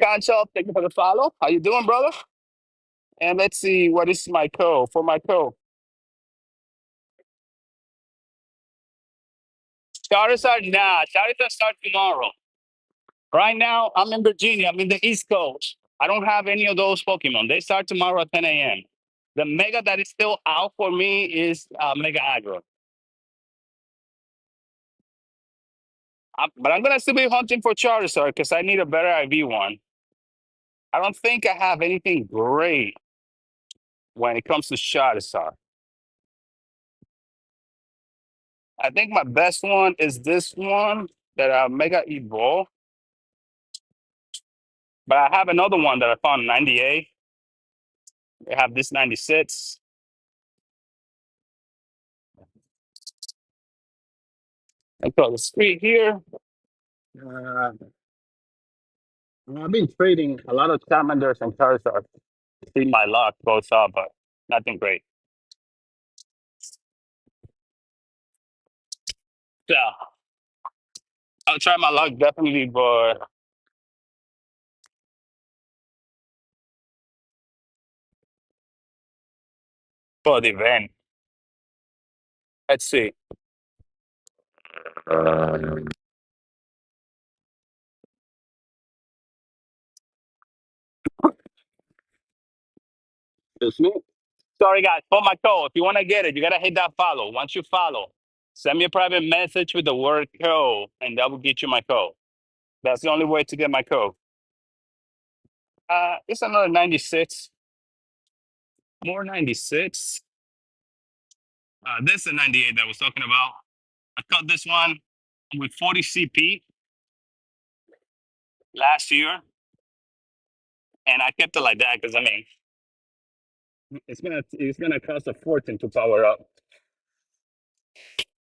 Speaker 1: Concho, thank you for the follow. How you doing, brother? And let's see what is my code for my code. Charizard, nah. Charizard starts tomorrow. Right now, I'm in Virginia. I'm in the East Coast. I don't have any of those Pokemon. They start tomorrow at 10 a.m. The Mega that is still out for me is Mega Aggron. But I'm gonna still be hunting for Charizard because I need a better IV one. I don't think I have anything great when it comes to Charizard. I think my best one is this one that Mega Evolve. But I have another one that I found in 98. I have this 96. I got the street here. Uh, I've been trading a lot of Charmanders and Charizard. See my luck goes up, but nothing great. So I'll try my luck definitely for the event. Let's see. Excuse me. Sorry, guys. For my code, if you want to get it, you gotta hit that follow. Once you follow, send me a private message with the word code, and that will get you my code. That's the only way to get my code. It's another 96. More 96. This is a 98 that I was talking about. I caught this one with 40 CP last year, and I kept it like that because I mean, it's gonna cost a fortune to power up.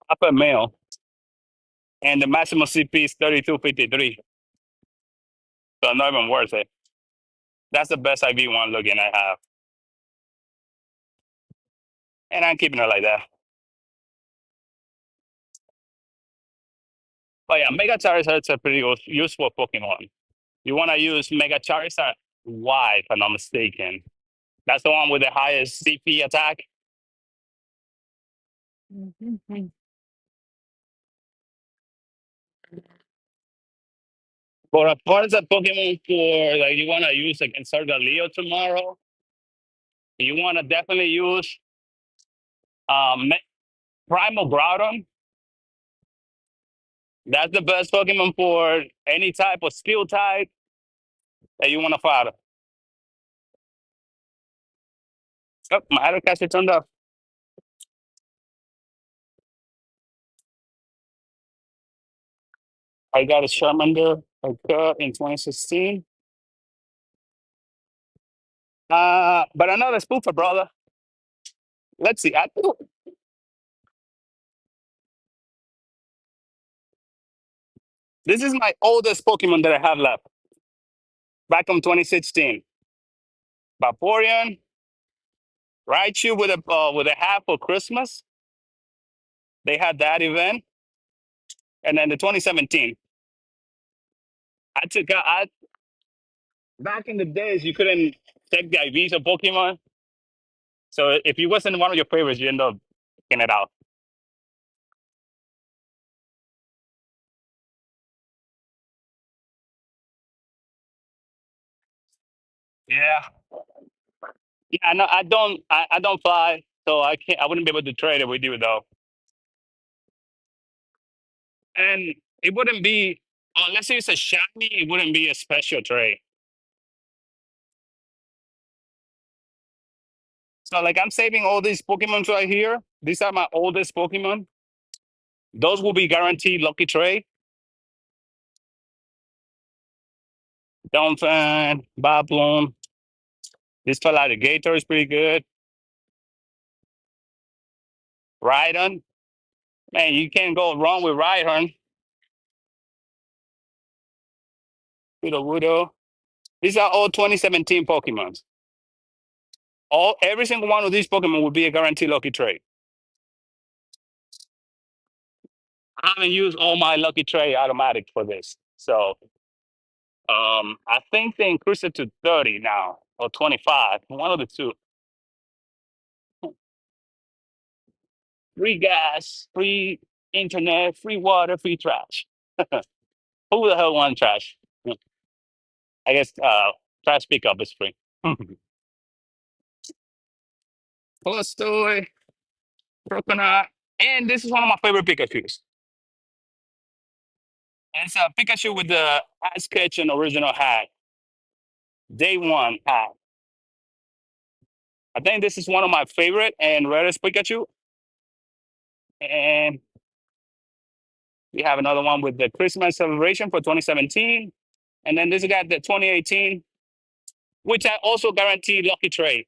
Speaker 1: Upper male, and the maximum CP is 3253, so not even worth it. That's the best IV one looking I have, and I'm keeping it like that. But yeah, Mega Charizard is a pretty useful Pokemon. You want to use Mega Charizard Y, if I'm not mistaken. That's the one with the highest CP attack. But as far as a Pokemon for like you want to use against Leo tomorrow, you want to definitely use um, Primal Groudon. That's the best Pokemon for any type of steel type that you want to fight. Oh, my Addercaster turned off. I got a Charmander in 2016. But another spoofer, brother. Let's see. This is my oldest Pokemon that I have left back from 2016. Vaporeon, Raichu with a hat for Christmas. They had that event, and then the 2017. I took I back in the days you couldn't check the IVs of Pokemon, so if it wasn't one of your favorites, you end up getting it out. Yeah, yeah. No, I don't. I don't fly, so I can't. I wouldn't be able to trade it with you though, and it wouldn't be unless it's a shiny. It wouldn't be a special trade. So like I'm saving all these Pokemons right here. These are my oldest Pokemon. Those will be guaranteed lucky trade. Donphan, Bob Bloom. This fella Gator is pretty good. Rhydon. Man, you can't go wrong with Rhydon. Wudo. These are all 2017 Pokemon. Every single one of these Pokemon will be a guaranteed lucky trade. I haven't used all my lucky trade automatic for this. So I think they increased it to 30 now or 25. One of the two. Free gas, free internet, free water, free trash. Who the hell wants trash? I guess trash pickup is free. Tolstoy, Coconut, and this is one of my favorite Pikachus. It's a Pikachu with the Ash Ketchum original hat. Day one hat. I think this is one of my favorite and rarest Pikachu. And we have another one with the Christmas celebration for 2017. And then this got the 2018, which I also guarantee lucky trade.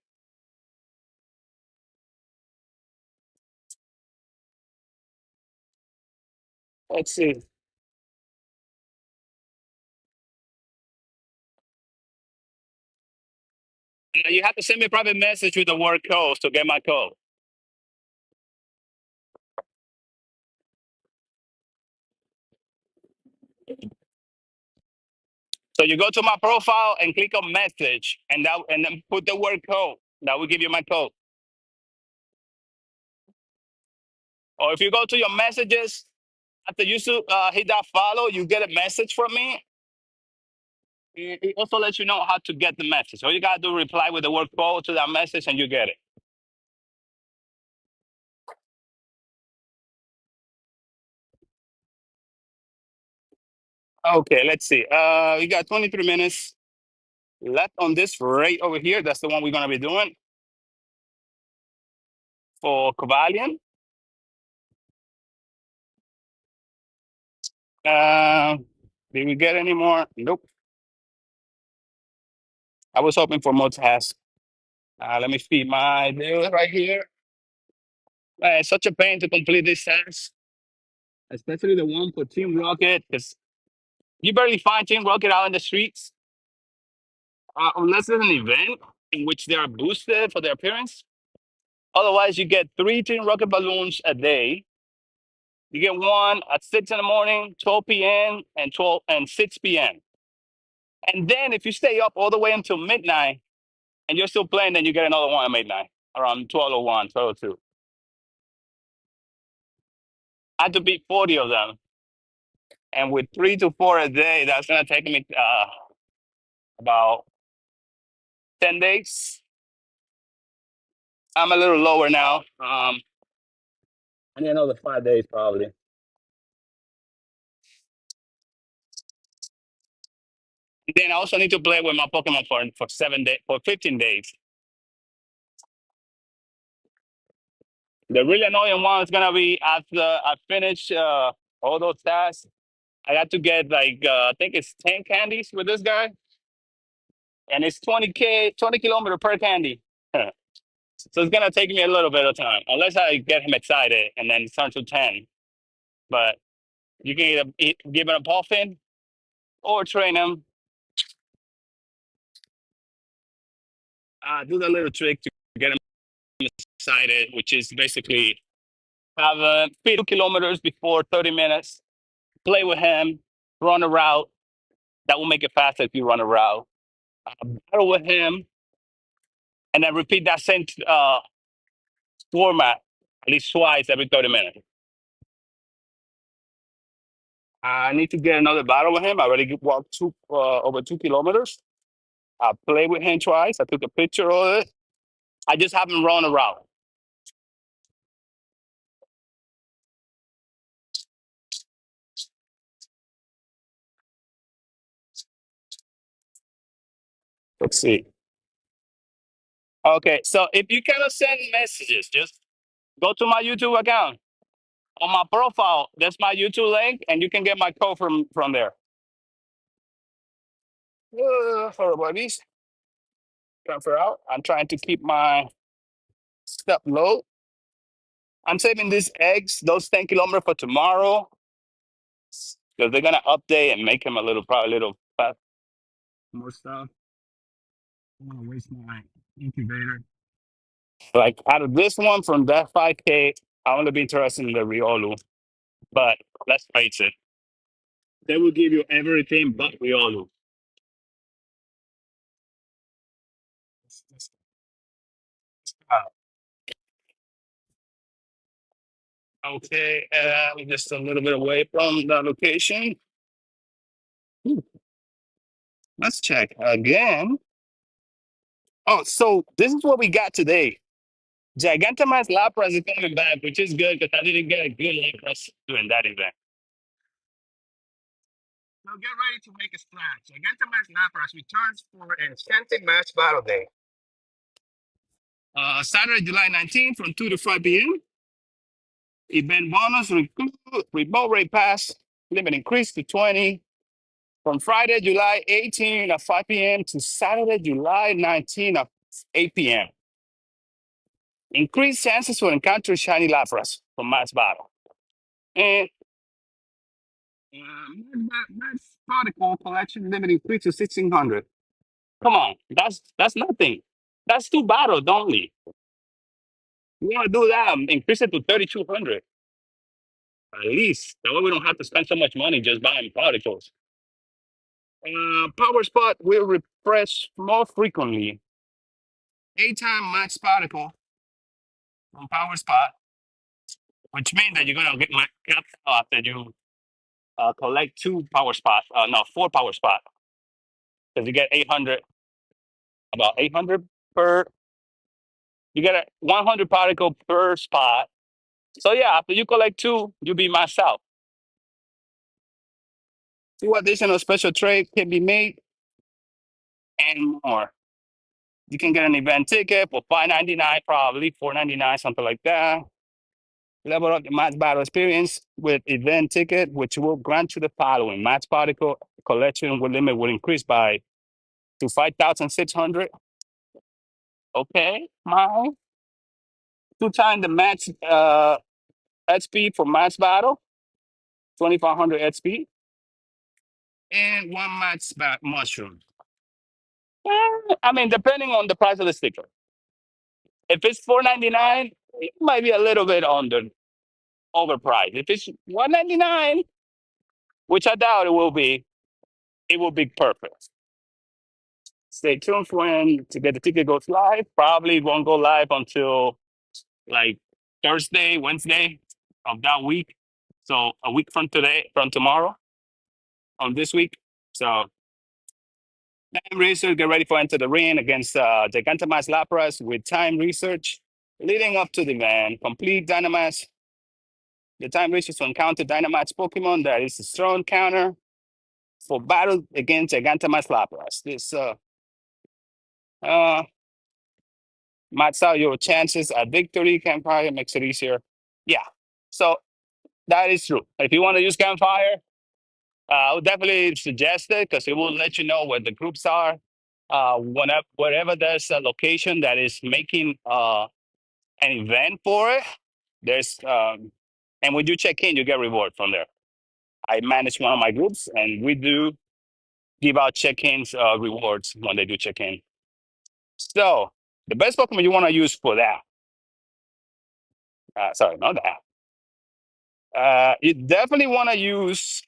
Speaker 1: Let's see. You have to send me a private message with the word code to get my code. So you go to my profile and click on message and then put the word code. That will give you my code. Or if you go to your messages, after you hit that follow, you get a message from me. It also lets you know how to get the message. All you gotta do reply with the word code to that message and you get it. Okay, let's see. We got 23 minutes left on this right over here. That's the one we're gonna be doing for Cobalion. Uh, did we get any more? Nope. I was hoping for more tasks. Let me feed my deal right here. It's such a pain to complete this task, especially the one for Team Rocket, because you barely find Team Rocket out in the streets unless there's an event in which they are boosted for their appearance. Otherwise, you get 3 Team Rocket balloons a day. You get one at 6 in the morning, 12 p.m., and 6 p.m. And then if you stay up all the way until midnight and you're still playing, then you get another one at midnight around 12:01, 12:02. I had to beat 40 of them. And with 3 to 4 a day, that's going to take me about 10 days. I'm a little lower now. I need another 5 days probably. Then I also need to play with my Pokemon for 7 days, for 15 days. The really annoying one is gonna be after I finish all those tasks. I got to get like I think it's 10 candies with this guy, and it's 20 kilometer per candy. So it's gonna take me a little bit of time, unless I get him excited and then turn to 10. But you can either give him a puffin or train him. Do the little trick to get him excited, which is basically have 2 kilometers before 30 minutes. Play with him, run a route. That will make it faster if you run a route. Battle with him, and then repeat that same format at least twice every 30 minutes. I need to get another battle with him. I already walked over 2 kilometers. I played with him twice. I took a picture of it. I just haven't run a route. Let's see. Okay, so if you cannot send messages, just go to my YouTube account. On my profile, that's my YouTube link, and you can get my code from there. Hold on, buddies. Transfer out. I'm trying to keep my stuff low. I'm saving these eggs, those 10 kilometers for tomorrow, because they're gonna update and make them a little, probably a little fast. More stuff. I don't want to waste my incubator. Like out of this one from that 5K, I want to be interested in the Riolu. But let's face it, they will give you everything but Riolu. Okay, we're just a little bit away from the location. Ooh, let's check again. Oh, so this is what we got today. Gigantamax Lapras is coming back, which is good because I didn't get a good Lapras during that event. So get ready to make a splash. Gigantamax Lapras returns for an enchanting match battle day. Saturday, July 19th from 2 to 5 p.m. Event bonus, remote rate pass, limit increase to 20. From Friday, July 18 at 5 p.m. to Saturday, July 19 at 8 p.m. Increased chances to encounter shiny Lapras from Mass Battle. And Mass Particle collection limit increase to 1,600. Come on, that's nothing. That's 2 battles only. You want to do that, increase it to 3,200 at least. That way we don't have to spend so much money just buying particles. Power Spot will refresh more frequently. 8-time max particle from Power Spot, which means that you're gonna get my after you collect 2 power spots. No, 4 power spots because you get 800, about 800 per. You get a 100 particle per spot. So yeah, after you collect 2, you'll be maxed out. 2 additional special trade can be made and more. You can get an event ticket for $5.99, probably $4.99, something like that. Level up the match battle experience with event ticket, which will grant you the following: match particle collection will limit will increase by to 5,600. Okay, my 2 times the match XP for match battle, 2,500 XP, and 1 match mushroom. I mean, depending on the price of the sticker. If it's $4.99, it might be a little bit overpriced. If it's $1.99, which I doubt it will be perfect. Stay tuned for when to get the ticket goes live. Probably won't go live until like Thursday, Wednesday of that week. So a week from today, from tomorrow, on this week. So time research, get ready for Enter the Ring against Gigantamax Lapras with time research leading up to the event. Complete Dynamax. The time research to encounter Dynamax Pokemon that is a strong counter for battle against Gigantamax Lapras. This max out your chances at victory. Campfire makes it easier. Yeah. So that is true. If you want to use Campfire, I would definitely suggest it because it will let you know where the groups are. Wherever there's a location that is making an event for it, there's and when you check in, you get reward from there. I manage one of my groups, and we do give out check-ins rewards when they do check-in. So the best Pokemon you want to use for that. Sorry, not that. You definitely want to use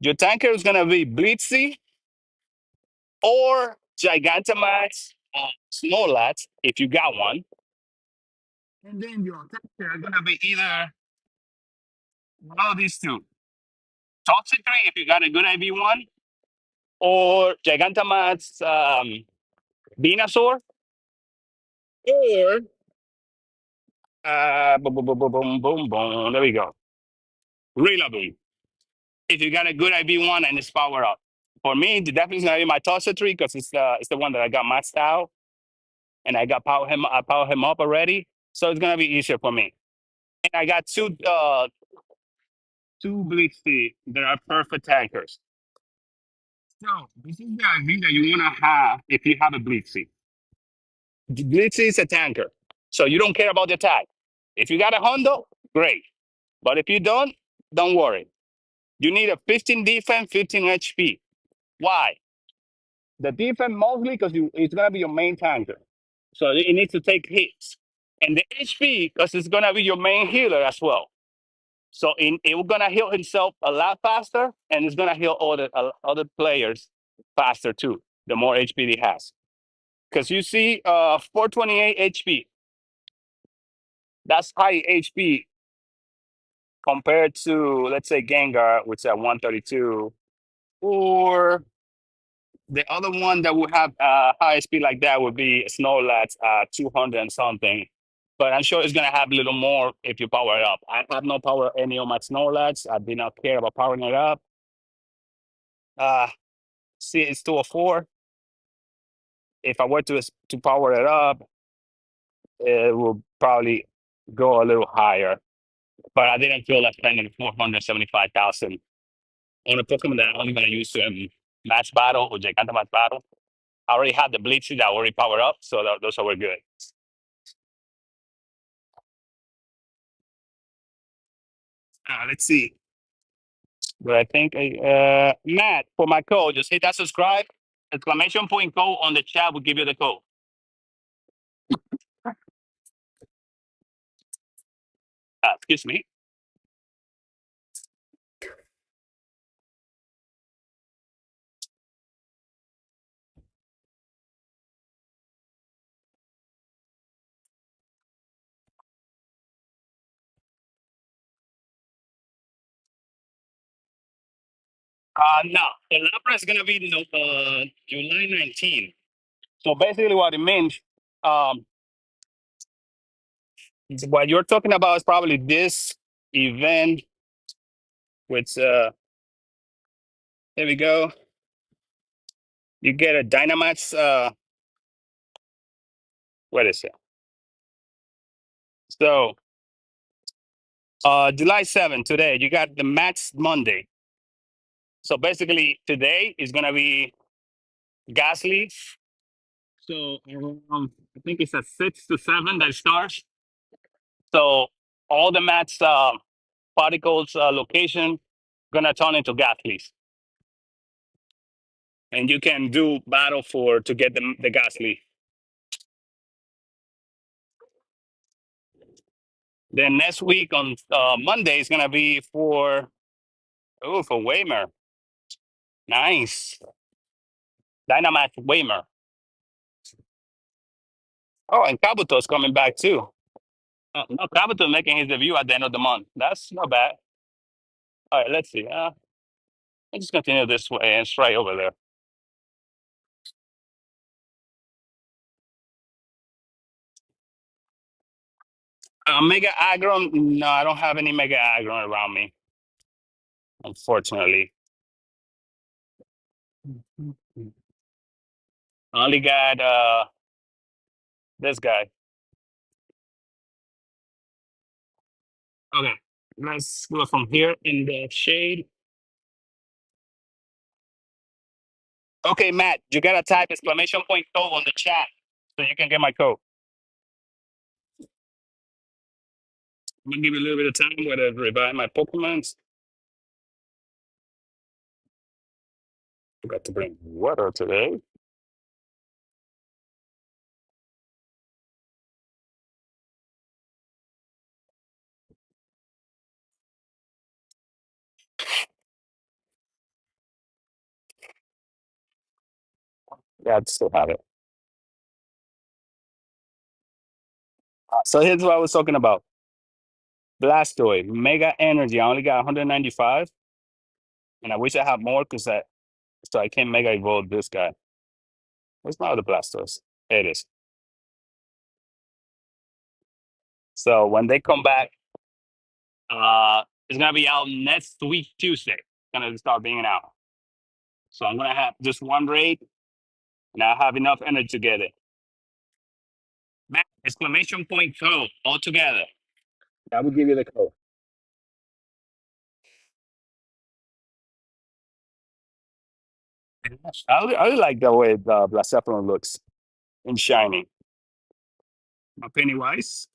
Speaker 1: your tanker is going to be Blitzy or Gigantamax Snorlax if you got one. And then your tanker are going to be either one of these 2. Toxicity if you got a good IV1 or Gigantamax Venusaur or boom, boom, boom, boom, boom, boom, boom. There we go. Rillaboom. If you got a good IV1 and it's power up. For me, the definitely gonna be my Tosser tree because it's the one that I got maxed out and I power him up already. So it's gonna be easier for me. And I got two Blixie that are perfect tankers. So this is the idea that you want to have if you have a Blixie. The Blixie is a tanker, so you don't care about the attack. If you got a Hundo, great. But if you don't worry. You need a 15 defense, 15 HP. Why? The defense mostly because it's gonna be your main tanker, so it needs to take hits, and the HP because it's gonna be your main healer as well. So it's gonna heal himself a lot faster, and it's gonna heal other players faster too. The more HP he has, because you see, 428 HP. That's high HP compared to, let's say, Gengar, which is at 132, or the other one that would have high speed like that would be Snorlax, 200 and something. But I'm sure it's gonna have a little more if you power it up. I have no power any of my Snorlax. I did not care about powering it up. Uh, see, it's 204. If I were to power it up, it will probably go a little higher. But I didn't feel like spending 475,000 on a Pokemon that I'm only gonna use in match battle or Giganta match battle. I already have the Blitzy that already powered up, so those are good. Let's see. But I think, Matt, for my code, just hit that subscribe. Exclamation point code on the chat will give you the code. Excuse me. No, the Labra is going to be July 19th. So basically, what it means, um, what you're talking about is probably this event, which, here we go. You get a Dynamax, what is it? So, July 7th, today, you got the Match Monday. So basically, today is going to be Gasly. So I think it's a 6 to 7 that starts. So all the match particles location gonna turn into Gasly's, and you can do battle for to get the Gasly. Then next week on Monday is gonna be for Waymer. Nice, Dynamax Waymer. Oh, and Kabuto's coming back too. No, Kabuto making his debut at the end of the month. That's not bad. All right, let's see. Let's just continue this way and it's right over there. Mega Aggron? No, I don't have any Mega Aggron around me, unfortunately. I only got this guy. Okay, let's go from here in the shade. Okay, Matt, you gotta type exclamation point code on the chat so you can get my code. I'm gonna give you a little bit of time where to revive my Pokemons. Forgot to bring water today. Yeah, I still have it. So here's what I was talking about. Blastoise, Mega Energy. I only got 195, and I wish I had more because I can Mega Evolve this guy. Where's my other Blastoise? There it is. So when they come back, it's gonna be out next week Tuesday. Gonna start being out. So I'm gonna have just one raid, and I have enough energy to get it. Man, exclamation point code all together. I will give you the code. I really like the way the Blacephalon looks and shiny. But Pennywise,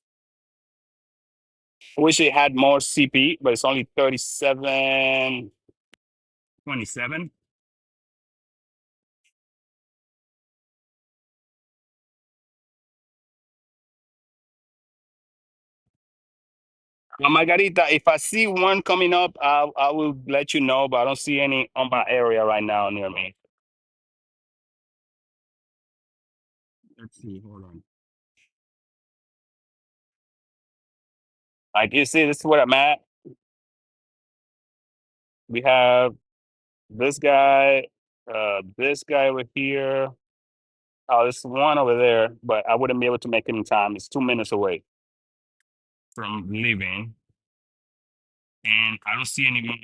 Speaker 1: I wish it had more CP, but it's only 37.27. Well, Margarita, if I see one coming up, I will let you know, but I don't see any on my area right now near me. Let's see, hold on. Like you see, this is where I'm at. We have this guy over here. Oh, there's one over there, but I wouldn't be able to make it in time. It's 2 minutes away from leaving, and I don't see any more.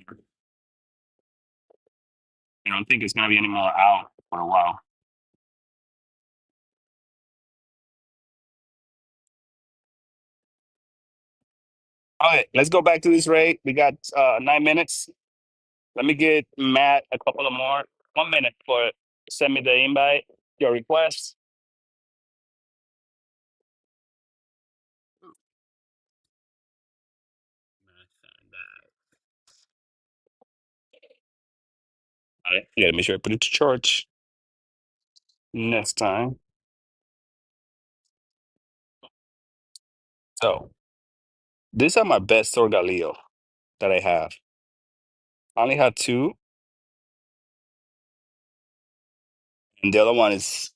Speaker 1: I don't think it's gonna be any more out for a while. Okay, let's go back to this raid. We got 9 minutes. Let me get Matt a couple of more. 1 minute for send me the invite, your request. All right, yeah, make sure I put it to charge next time. So these are my best Sorgaleo that I have. I only had two, and the other one is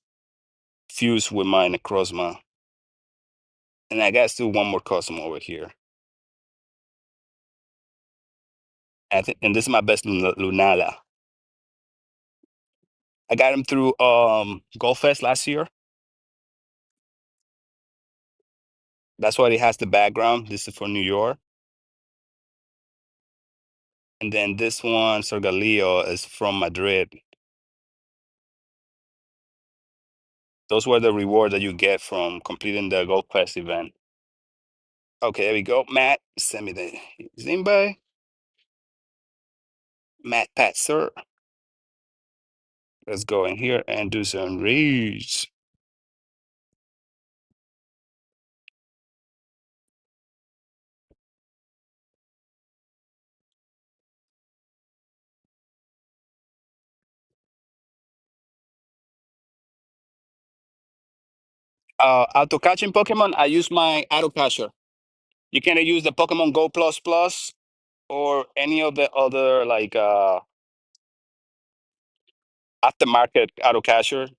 Speaker 1: fused with my Necrozma. And I got still one more custom over here. And this is my best Lunala. I got him through Go Fest last year. That's why it has the background. This is for New York. And then this one, Sorgaleo, is from Madrid. Those were the reward that you get from completing the Go Fest event. Okay, there we go. Matt, send me the invite. Matt Patzer. Let's go in here and do some reads. Auto catching Pokemon, I use my auto catcher. You can use the Pokemon Go Plus Plus or any of the other like aftermarket auto catcher.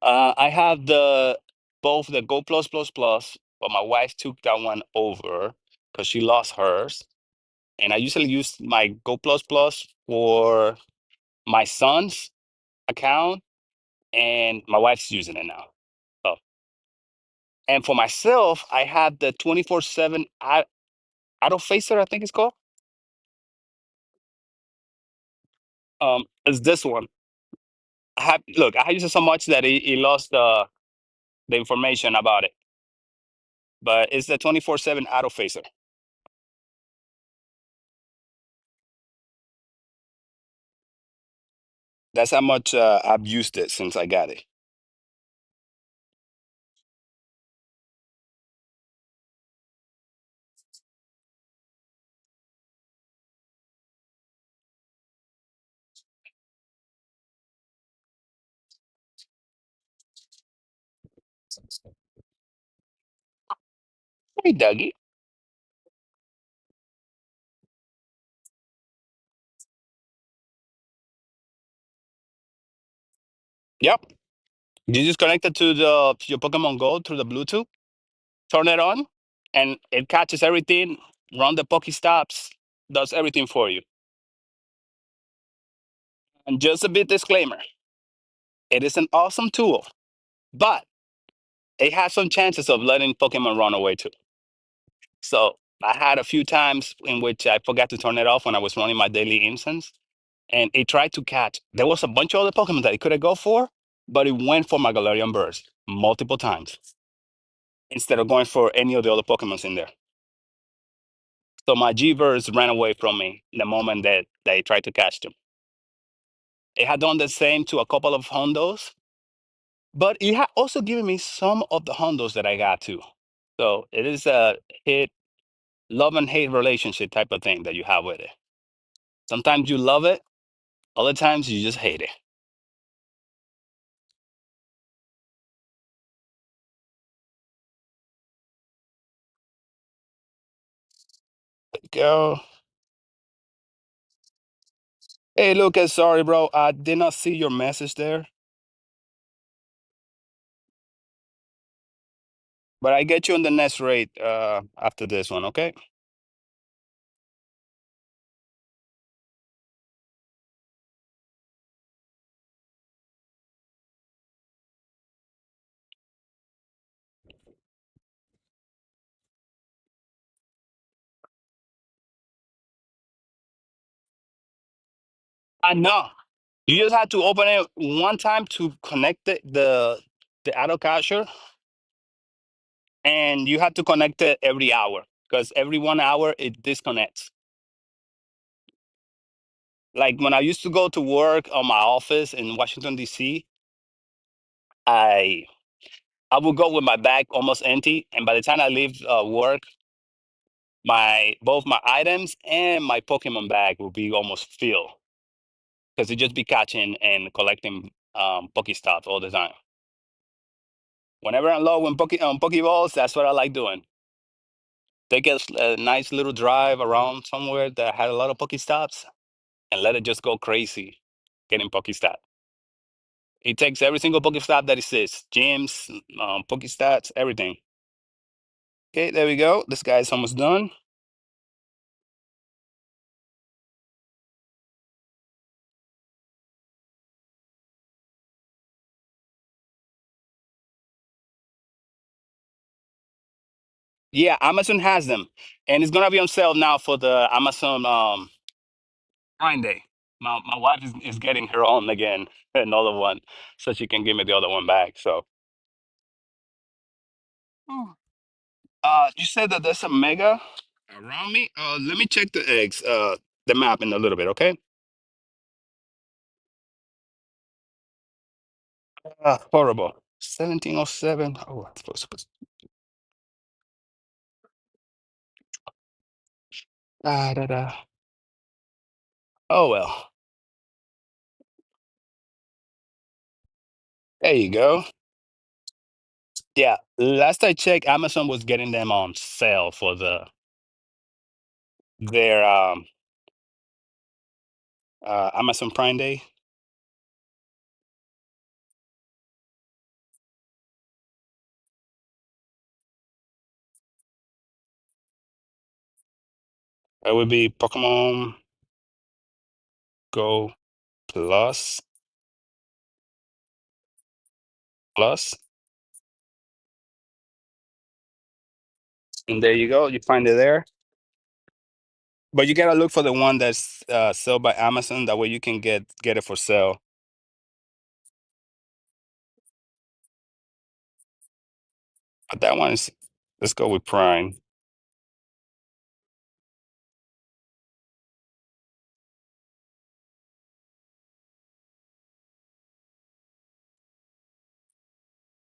Speaker 1: I have the both the Go Plus Plus Plus, but my wife took that one over because she lost hers. And I usually use my Go Plus Plus for my son's account, and my wife's using it now. Oh, and for myself, I have the 24/7 auto facer, I think it's called. It's this one. Look, I use it so much that he lost the information about it. But it's the 24/7 auto facer. That's how much I've used it since I got it. Hey, Dougie. Yep. You just connect it to your Pokemon Go through the Bluetooth, turn it on, and it catches everything, run the Pokestops, does everything for you. And just a bit disclaimer, it is an awesome tool, but it has some chances of letting Pokemon run away too. So I had a few times in which I forgot to turn it off when I was running my daily instance, and it tried to catch. There was a bunch of other Pokemon that it could have go for, but it went for my Galarian Burst multiple times instead of going for any of the other Pokemons in there. So my G-Verse ran away from me the moment that they tried to catch them. It had done the same to a couple of Hondos, but it had also given me some of the Hondos that I got too. So it is a hit, love and hate relationship type of thing that you have with it. Sometimes you love it, other times you just hate it. There you go. Hey, Lucas, sorry, bro. I did not see your message there, but I get you on the next rate after this one, okay? I know. You just had to open it one time to connect the auto catcher, and you have to connect it every hour because every 1 hour it disconnects. Like when I used to go to work on my office in Washington D.C., I I would go with my bag almost empty, and by the time I leave work, my both my items and my Pokemon bag will be almost filled because it just be catching and collecting Pokestops all the time. Whenever I'm low on Pokeballs, that's what I like doing. Take a nice little drive around somewhere that had a lot of Pokestops and let it just go crazy getting Pokestop. It takes every single Pokestop that exists, gyms, Pokestats, everything. Okay, there we go. This guy's almost done. Yeah, Amazon has them, and it's gonna be on sale now for the Amazon Prime Day. My wife is getting her own again, another one, so she can give me the other one back. So, oh. You said that there's a mega around me. Let me check the map in a little bit, okay? Horrible. 1707. Oh, I'm supposed to. Da, da. Oh well. There you go. Yeah, last I checked, Amazon was getting them on sale for their Amazon Prime Day. It would be Pokemon Go Plus, and there you go. You find it there. But you gotta look for the one that's sold by Amazon. That way you can get it for sale. But that one is. Let's go with Prime.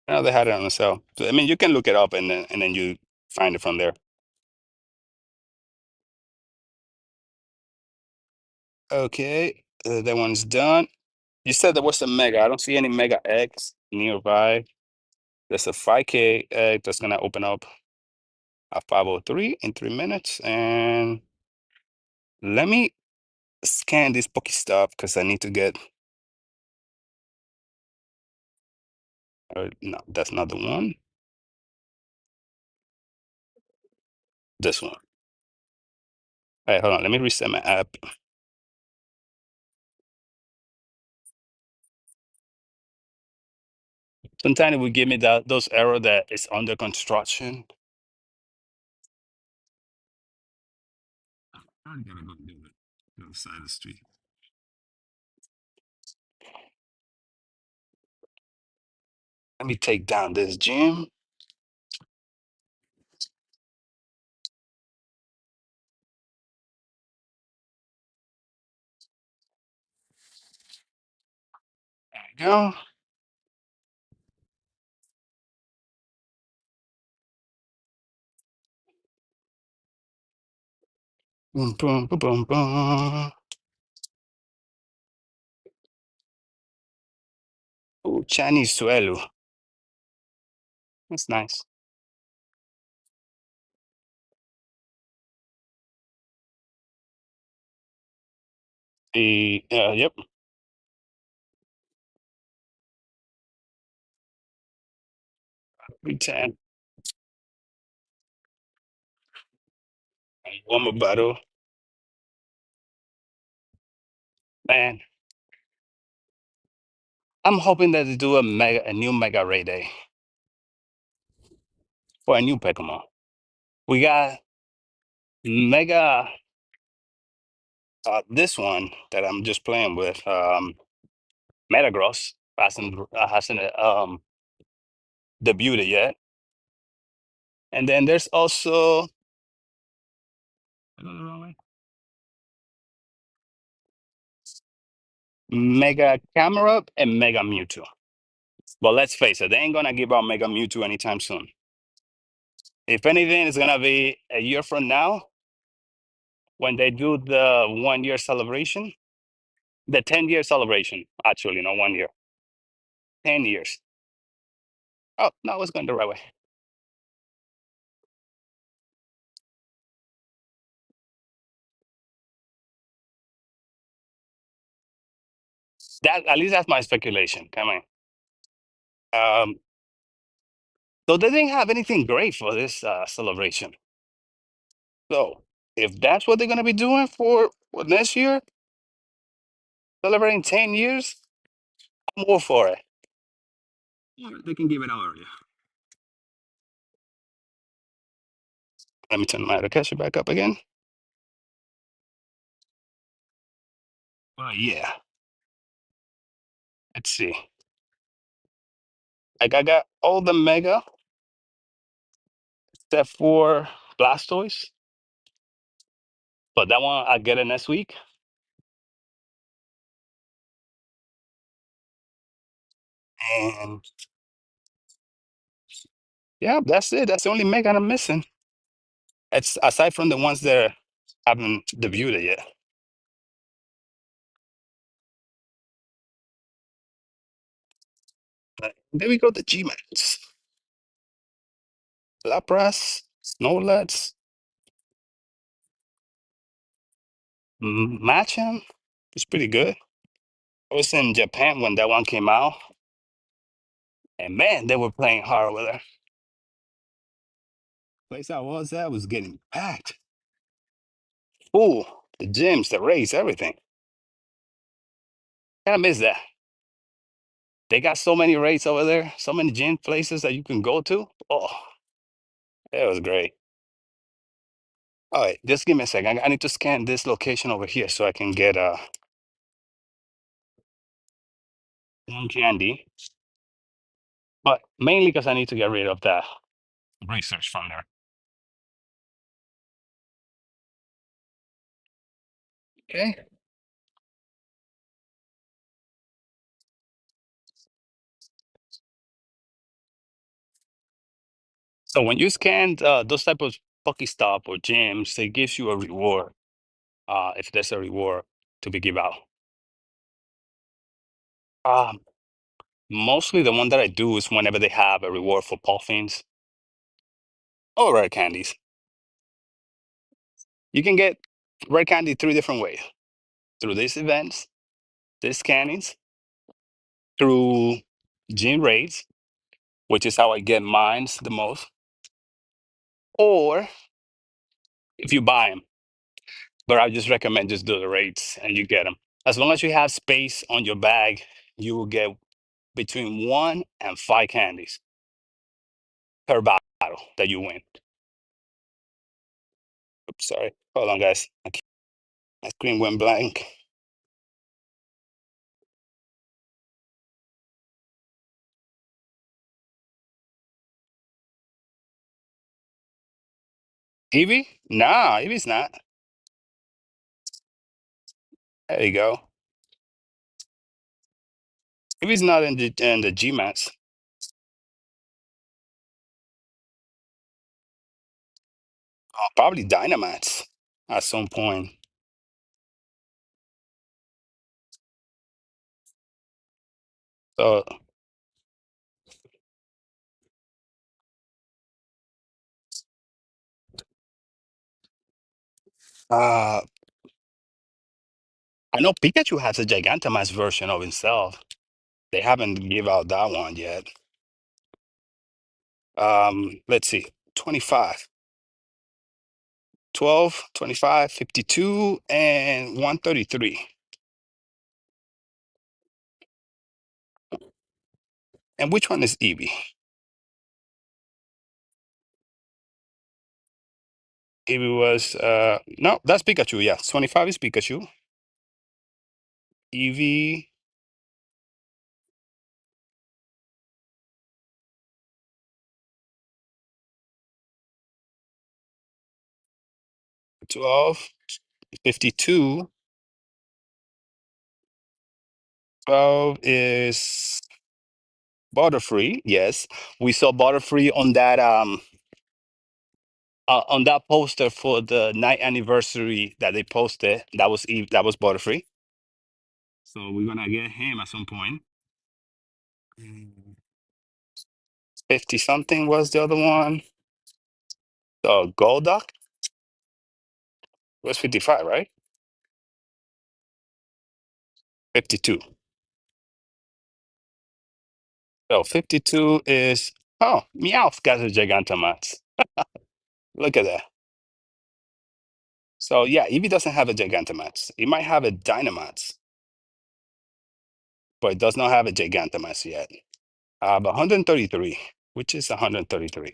Speaker 1: No, they had it on sale. So, I mean, you can look it up and then you find it from there. Okay, that one's done. You said there was a Mega. I don't see any Mega X nearby. There's a 5K egg that's gonna open up at 5:03 in 3 minutes. And let me scan this Pokestop because I need to get. No, that's not the one. This one. All right, hold on. Let me reset my app. Sometimes it will give me those error that it's under construction. I gotta go do it. The other side of the street. Let me take down this gym. There we go. Boom, boom, boom, boom, boom. Ooh, Chinese suelo. That's nice. Yep. Pretend. One more battle. Man, I'm hoping that they do a new Mega Ray Day for a new Pokemon. We got Mega, this one that I'm just playing with, Metagross hasn't debuted yet. And then there's also Mega Camera and Mega Mewtwo. But let's face it, they ain't gonna give out Mega Mewtwo anytime soon. If anything, it's gonna be a year from now when they do the 1 year celebration, the 10-year celebration. Actually, not 1 year, 10 years. Oh, no, it's going the right way. That, at least that's my speculation. Come on. So they didn't have anything great for this celebration. So if that's what they're gonna be doing for next year, celebrating 10 years, I'm all for it. Or they can give it out earlier. Let me turn my location back up again. Yeah. Let's see. Like I got all the Mega except for Blastoise. But that one I get it next week. And yeah, that's it. That's the only Mega I'm missing. It's aside from the ones that haven't debuted yet. There we go, the G-Max. Lapras, Snorlax, Machamp. It's pretty good. I was in Japan when that one came out, and man, they were playing hard over there. Place I was at was getting packed. Ooh, the gyms, the race, everything. Kind of miss that. They got so many races over there, so many gym places that you can go to. Oh, it was great. All right, just give me a second. I need to scan this location over here so I can get one candy. But mainly because I need to get rid of the research from there. Okay. So when you scan those type of Pokestop or gyms, it gives you a reward. If there's a reward to be give out. Um, Mostly the one that I do is whenever they have a reward for Puffins or rare candies. You can get rare candy 3 different ways: through these events, these scannings, through gym raids, which is how I get mines the most, or if you buy them. But I just recommend just do the raids and you get them. As long as you have space on your bag, you will get between 1 and 5 candies per battle that you win. Oops, sorry. Hold on, guys. My screen went blank. Eevee? Nah, Eevee's not. There you go. Eevee's not in the GMATs. Oh, probably Dynamax at some point. So uh I know Pikachu has a Gigantamax version of himself. They haven't give out that one yet. Let's see. 25, 12, 25, 52, and 133. And which one is Eevee? Eevee was no, that's Pikachu, yeah. 25 is Pikachu. Eevee, 12, 52. 12 is Butterfree. Yes. We saw Butterfree on that poster for the night anniversary that they posted. That was Eve, that was Butterfree. So we're gonna get him at some point. 50 something was the other one. The Golduck was 55, right? 52. So 52 is, oh, Meowth got a Gigantamax. Look at that. So yeah, Eevee doesn't have a Gigantamax. It might have a Dynamax, but it does not have a Gigantamax yet. But 133, which is 133.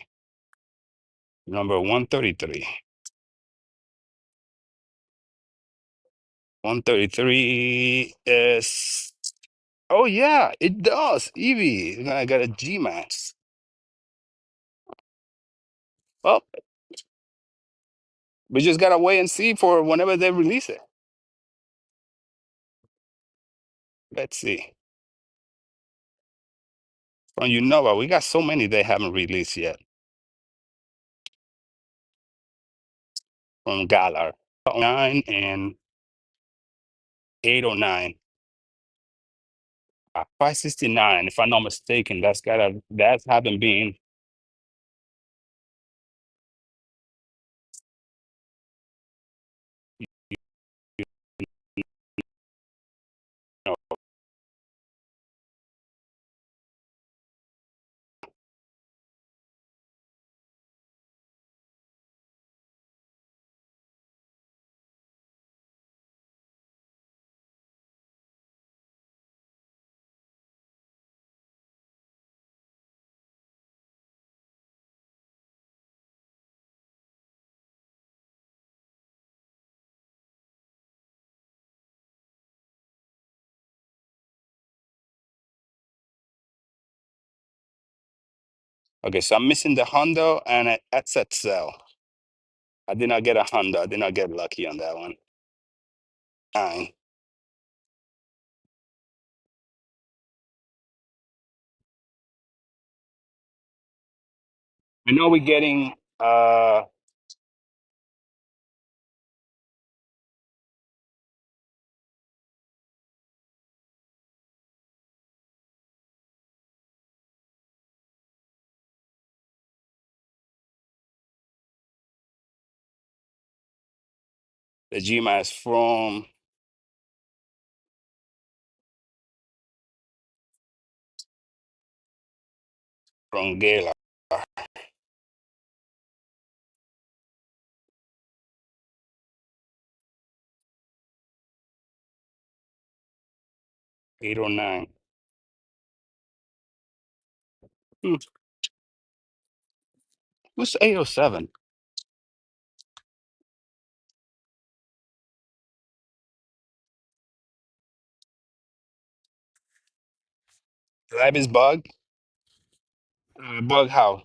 Speaker 1: Number 133. 133 is, oh yeah, it does. Eevee. I got a G Max. Well, we just gotta wait and see for whenever they release it. Let's see. From Unova, we got so many they haven't released yet. From Galar. 9 and 809. 569, if I'm not mistaken. That's haven't been. No. Okay, so I'm missing the Hundo and an Etset cell. I did not get a Hundo. I did not get lucky on that one. 9. I know we're getting the GMAS from Gala. 809. Hmm. Who's 807? Lab is bug. Bug how?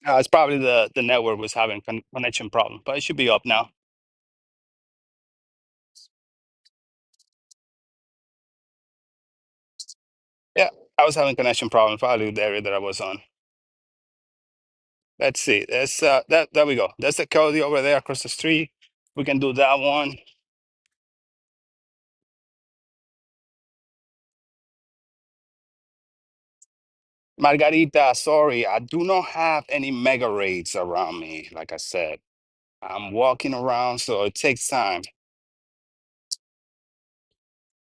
Speaker 1: It's probably the network was having connection problem, but it should be up now. Yeah, I was having connection problem, probably the area that I was on. Let's see. That's that there we go. That's the Cody over there across the street. We can do that one. Margarita, sorry, I do not have any mega raids around me. Like I said, I'm walking around, so it takes time.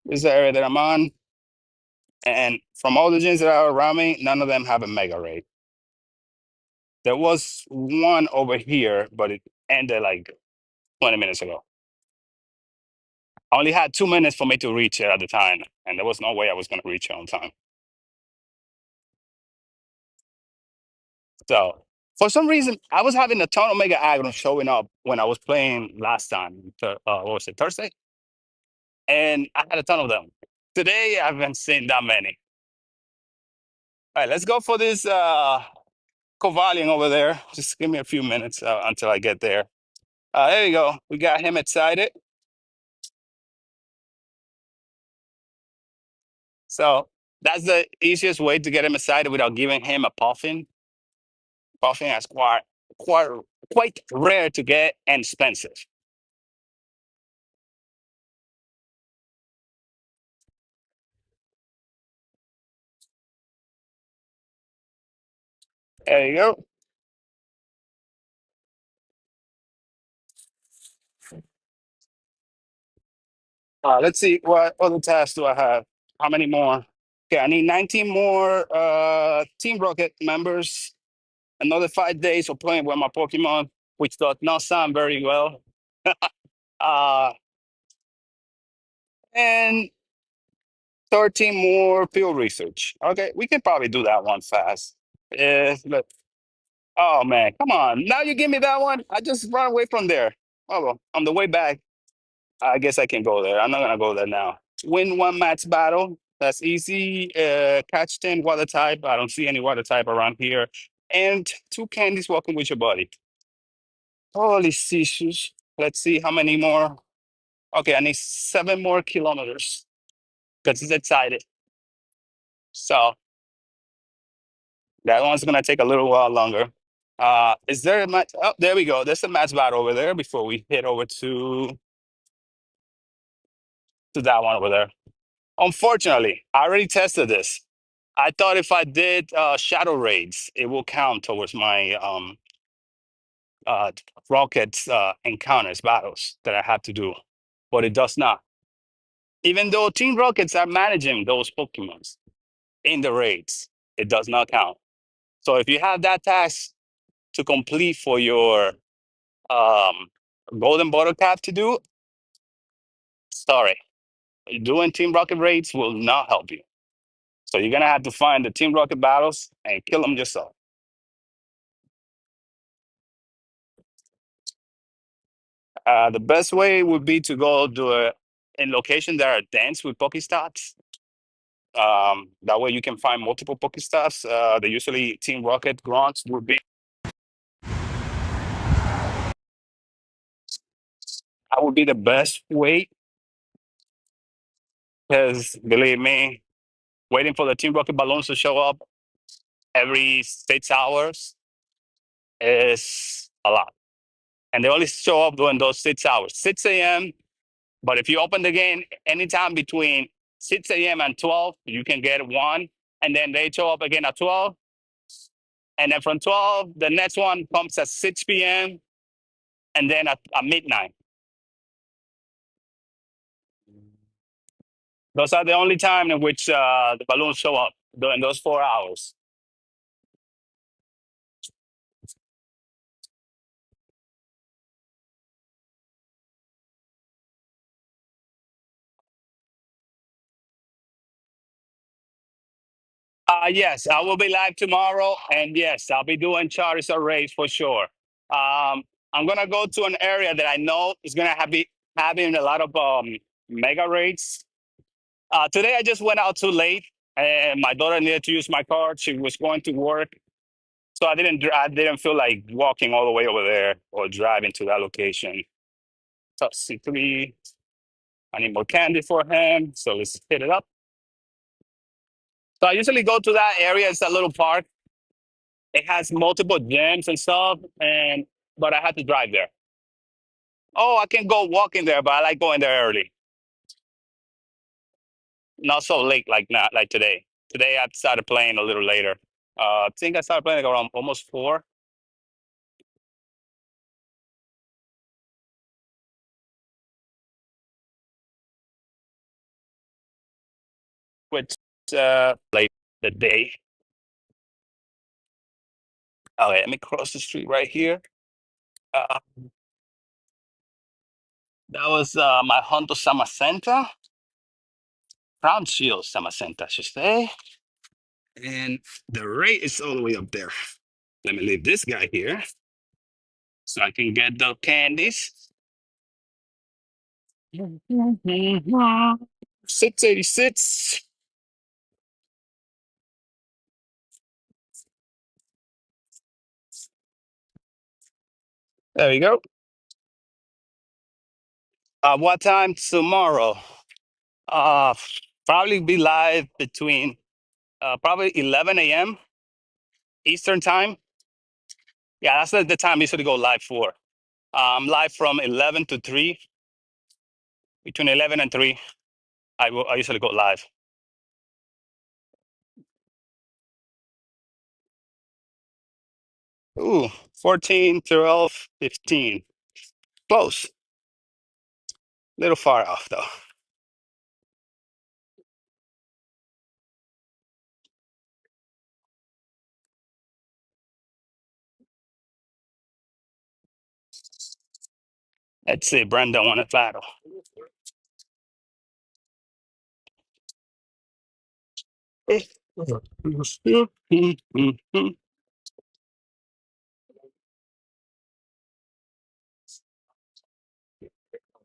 Speaker 1: This is the area that I'm on, and from all the gyms that are around me, none of them have a mega raid. There was one over here, but it ended like 20 minutes ago. I only had 2 minutes for me to reach it at the time, and there was no way I was going to reach it on time. So for some reason, I was having a ton of Mega Aggron showing up when I was playing last time. What was it, Thursday? And I had a ton of them. Today, I haven't seen that many. All right, let's go for this Cobalion over there. Just give me a few minutes until I get there. There you go. We got him excited. So that's the easiest way to get him excited without giving him a puffin. Puffin is quite quite rare to get and expensive. There you go. Let's see what other tasks do I have. How many more? Okay, I need 19 more Team Rocket members. Another 5 days of playing with my Pokemon, which does not sound very well. Uh, and 13 more field research. Okay, we can probably do that one fast. But, oh man, come on. Now you give me that one. I just run away from there. Oh, well, on the way back, I guess I can go there. I'm not gonna go there now. Win one match battle. That's easy. Catch 10 water type. I don't see any water type around here. And two candies walking with your buddy. Holy Jesus. Let's see how many more. Okay, I need 7 more kilometers because it's excited. So that one's gonna take a little while longer. Is there a match? Oh, there we go. There's a match battle over there before we head over to that one over there. Unfortunately, I already tested this. I thought if I did shadow raids, it will count towards my uh, rockets encounters battles that I have to do, but it does not. Even though Team Rockets are managing those Pokemons in the raids, it does not count. So if you have that task to complete for your um, Golden Bottle Cap to do, sorry, doing Team Rocket raids will not help you. So you're gonna have to find the Team Rocket battles and kill them yourself. The best way would be to go do it in locations that are dense with Pokestops. That way you can find multiple Pokestops. They usually Team Rocket grunts would be. That would be the best way because believe me, waiting for the Team Rocket balloons to show up every 6 hours is a lot. And they only show up during those 6 hours, 6 a.m. But if you open the game anytime between 6 a.m. and 12, you can get one. And then they show up again at 12. And then from 12, the next one comes at 6 p.m. and then at midnight. Those are the only time in which the balloons show up during those 4 hours. Yes, I will be live tomorrow. And yes, I'll be doing Charizard raids for sure. I'm going to go to an area that I know is going to be having a lot of mega raids. Today, I just went out too late and my daughter needed to use my car. She was going to work. So I didn't feel like walking all the way over there or driving to that location. Top C3. I need more candy for him. So let's hit it up. So I usually go to that area. It's a little park. It has multiple gyms and stuff, and but I had to drive there. Oh, I can go walking there, but I like going there early. Not so late like not like today. Today I started playing a little later. I think I started playing like around almost 4, which late the day. Okay, let me cross the street right here. Uh, that was my Hundo Samacenta, Crown Shield Samacenta, I should say. And the rate is all the way up there. Let me leave this guy here so I can get the candies. 686. There we go. What time tomorrow? Uh, Probably be live between probably 11 a.m. Eastern time. Yeah, that's the time I usually go live for. I'm live from 11 to 3. Between 11 and 3, I usually go live. Ooh, 14, 12, 15. Close. Little far off though. Let's see, Brenda won a battle.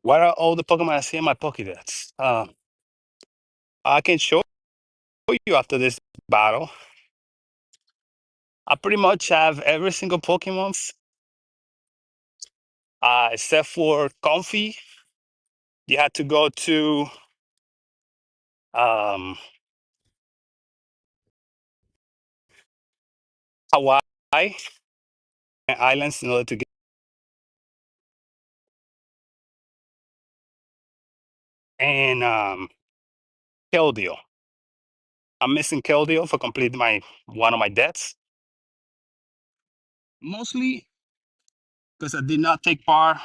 Speaker 1: What are all the Pokemon I see in my Pokédex? I can show you after this battle. I pretty much have every single Pokemon except for Comfy. You had to go to um, Hawaii Islands in order to get. And Keldeo. I'm missing Keldeo for complete my one of my debts. Mostly because I did not take part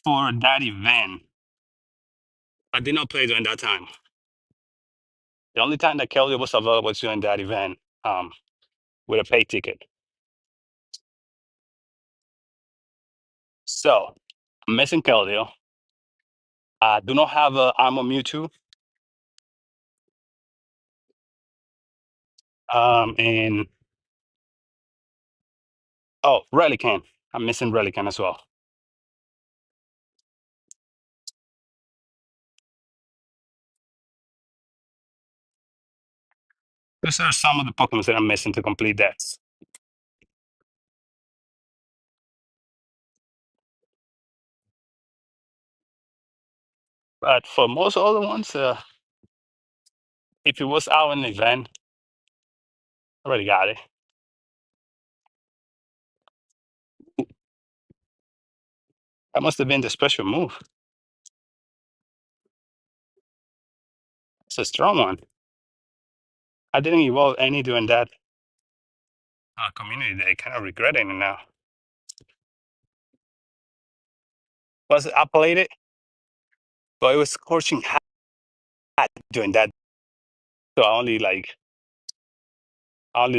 Speaker 1: for that event. I did not play during that time. The only time that Keldeo was available was during that event with a pay ticket. So I'm missing Keldeo. I do not have a Armor Mewtwo. And oh, Relican. I'm missing Relican as well. Those are some of the Pokemon that I'm missing to complete that. But for most other ones, if it was out in an event, I already got it. That must have been the special move. It's a strong one. I didn't evolve any during that community day. Kind of regretting it now. Was I played it, but it was scorching hot during that. So I only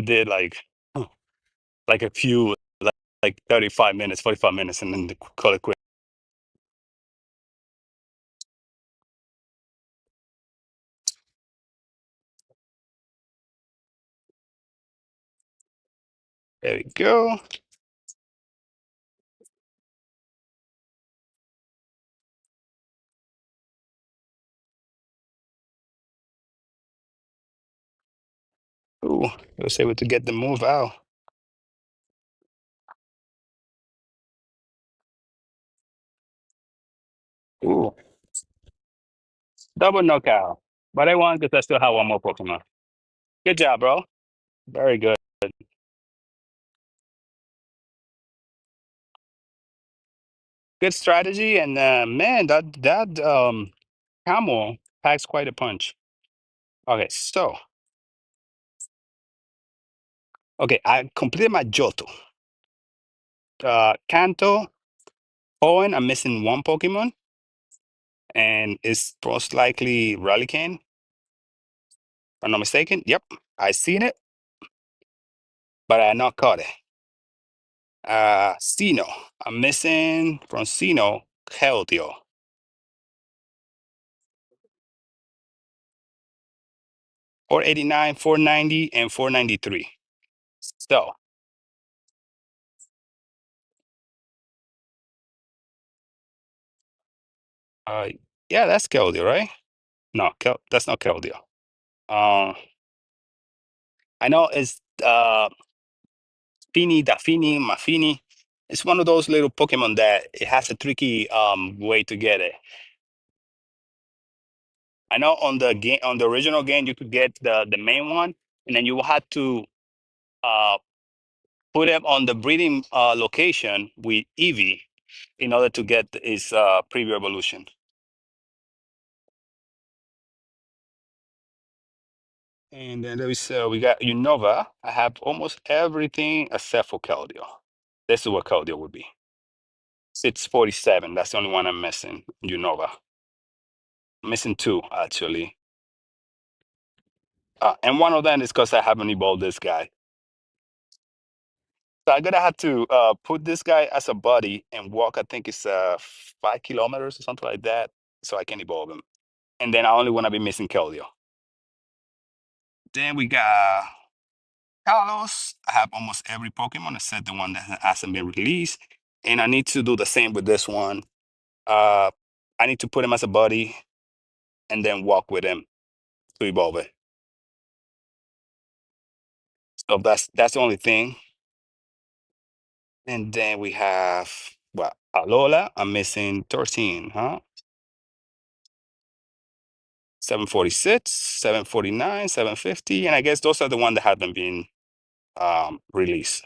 Speaker 1: did like a few like 35 minutes, 45 minutes, and then call it quit. There we go. Ooh, I was able to get the move out. Ooh, double knockout. But I won because I still have one more Pokemon. Good job, bro. Very good. Good strategy. And man, that camel packs quite a punch. Okay, so okay, I completed my Johto. Kanto, Owen, I'm missing one Pokemon, and it's most likely Relican, if I'm not mistaken. Yep, I seen it, but I not caught it. Sino. I'm missing from Sino, Keldeo. 489, 490, and 493. So, uh, yeah, that's Keldeo, right? No, that's not Keldeo. Uh, I know it's Fini, Dafini, Mafini. It's one of those little Pokemon that it has a tricky way to get it. I know on the game, on the original game, you could get the main one, and then you will have to uh put him on the breeding location with Eevee in order to get his preview evolution. And then there is we got Unova. I have almost everything except for Keldeo. This is what Keldeo would be. 647. That's the only one I'm missing. Unova. Missing two actually. And one of them is because I haven't evolved this guy. So I'm gonna have to put this guy as a buddy and walk. I think it's 5 kilometers or something like that, so I can evolve him. And then I only want to be missing Keldeo. Then we got Carlos. I have almost every Pokemon except the one that hasn't been released, and I need to do the same with this one. Uh, I need to put him as a buddy and then walk with him to evolve it. So that's the only thing. And then we have well, Alola. I'm missing 13, huh? 746, 749, 750, and I guess those are the ones that haven't been released.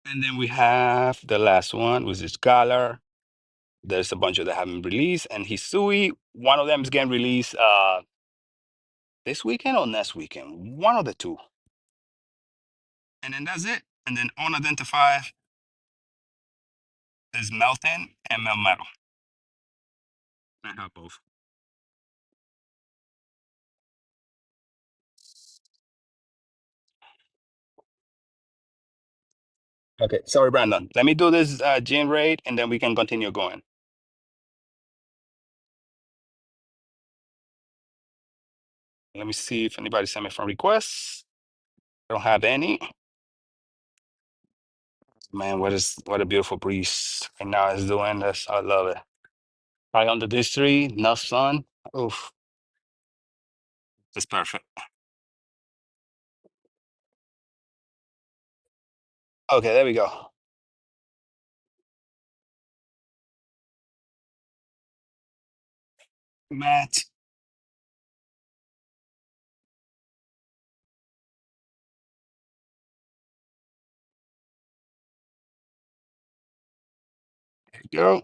Speaker 1: And then we have the last one, which is Galar. There's a bunch of that haven't released, and Hisui. One of them is getting released this weekend or next weekend, one of the two. And then that's it. And then unidentified is Melton and Melmetal. I have both. Okay, sorry, Brandon. Let me do this gene raid, and then we can continue going. Let me see if anybody sent me from requests. I don't have any. Man, what a beautiful breeze right now is doing this. I love it. Right under this tree, no sun. Oof, it's perfect. Okay, there we go. Matt, there you go.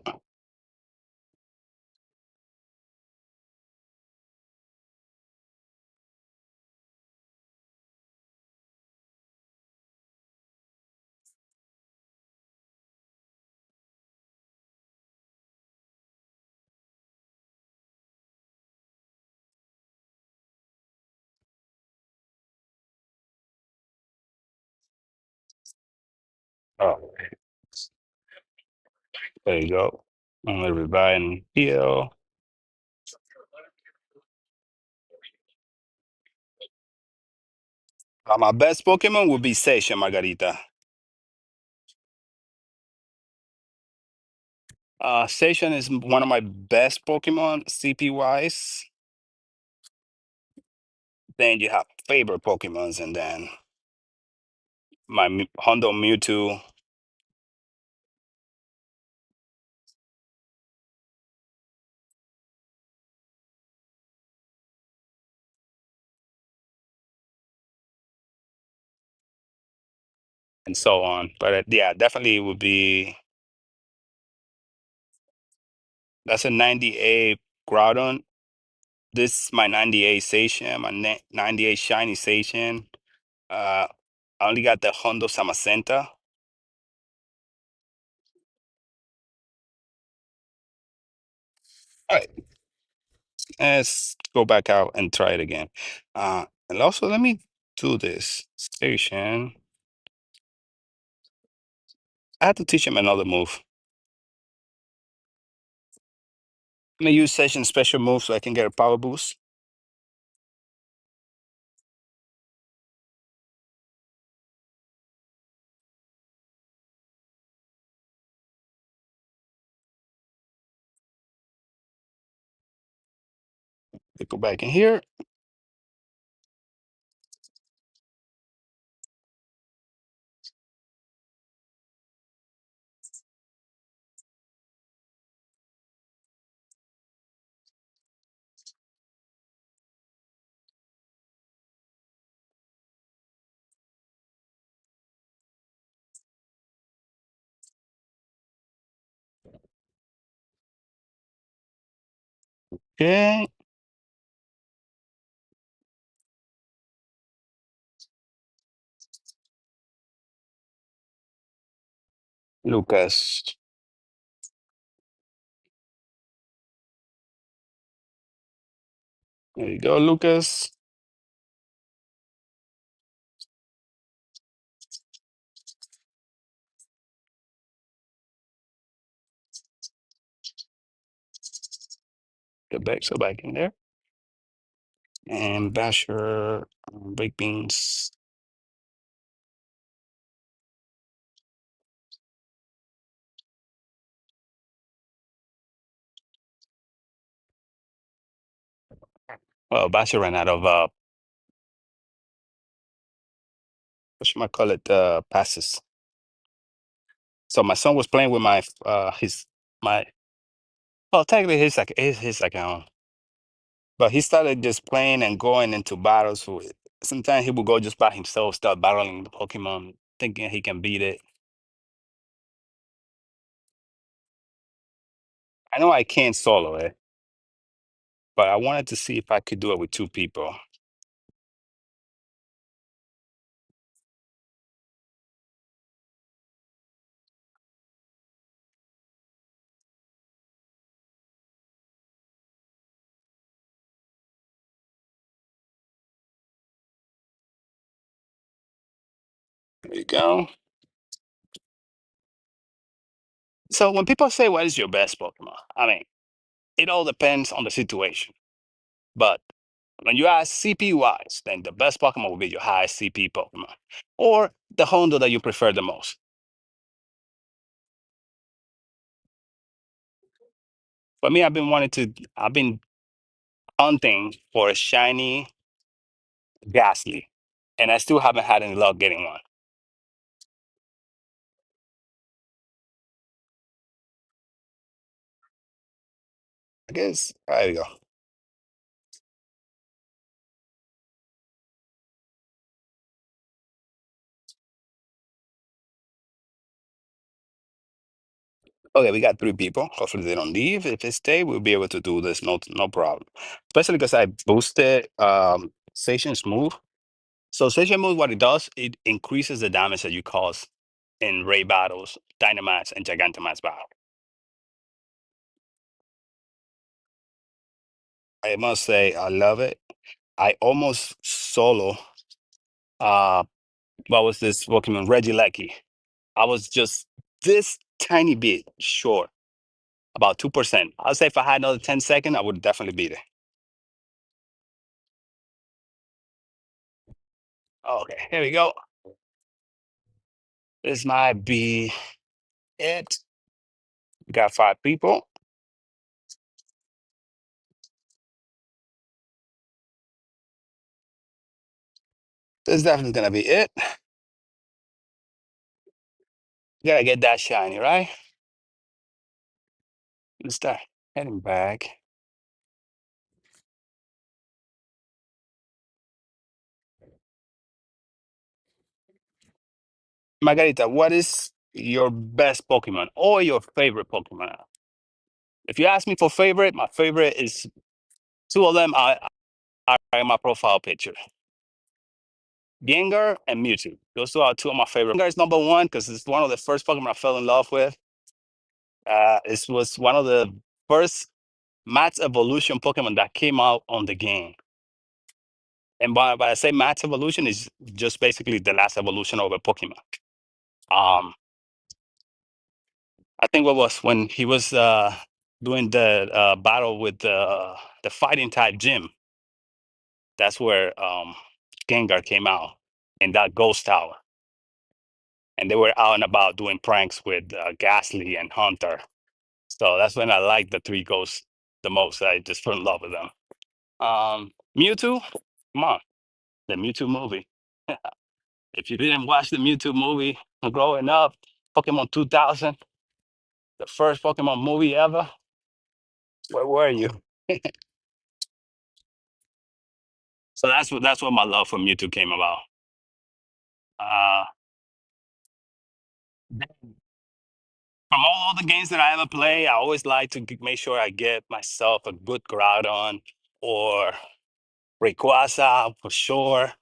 Speaker 1: Oh, there you go. I'm gonna revive and heal. My best Pokemon would be Seisha Margarita. Seisha is one of my best Pokemon CP wise. Then you have favorite Pokemons, and then my Hundo Mewtwo. and so on. But yeah, definitely would be that's a 98 Groudon. This is my 98 Station, my 98 Shiny Station. I only got the Hondo Samacenta. All right, let's go back out and try it again. And also, let me do this station. I have to teach him another move. I'm gonna use session special move so I can get a power boost. They go back in here. Okay, Lucas. There you go, Lucas. Get back, so back in there. And Basher, baked beans. Well, Basher ran out of what should I call it? Passes. So my son was playing with my his my well technically his account, but he started just playing and going into battles with. Sometimes he would go just by himself, start battling the Pokemon, thinking he can beat it. I know I can't solo it, but I wanted to see if I could do it with two people. There you go. So when people say, "What is your best Pokemon?" I mean, it all depends on the situation. But when you ask CP wise, then the best Pokemon will be your highest CP Pokemon, or the Hondo that you prefer the most. For me, I've been hunting for a shiny Ghastly, and I still haven't had any luck getting one. I guess there you go. Okay, we got three people. Hopefully they don't leave. If they stay, we'll be able to do this. No problem. Especially because I boosted Station Smooth. So Station Smooth, what it does, it increases the damage that you cause in Ray battles, Dynamax, and Gigantamax battle. I must say, I love it. I almost solo. Uh, what was this Pokemon? Regieleki. I was just this tiny bit short, about 2%. I'll say if I had another 10 seconds, I would definitely beat it. Okay, here we go. This might be it. We got five people. This is definitely gonna be it. Gotta get that shiny, right? Let's start heading back. Margarita, what is your best Pokemon or your favorite Pokemon? If you ask me for favorite, my favorite is two of them are in my profile picture. Gengar and Mewtwo. Those two are two of my favorite. Gengar is number one because it's one of the first Pokemon I fell in love with. It was one of the first Max Evolution Pokemon that came out on the game. And by I say Max Evolution is just basically the last evolution of a Pokemon. Um, I think what was when he was doing the battle with the fighting type gym. That's where Gengar came out in that ghost tower, and they were out and about doing pranks with Ghastly and Hunter. So that's when I liked the three ghosts the most. I just fell in love with them. Mewtwo, come on, the Mewtwo movie. If you didn't watch the Mewtwo movie growing up, Pokemon 2000, the first Pokemon movie ever, where were you? So that's what my love for Mewtwo came about. Uh, from all the games that I ever play, I always like to make sure I get myself a good Groudon or Rayquaza for sure.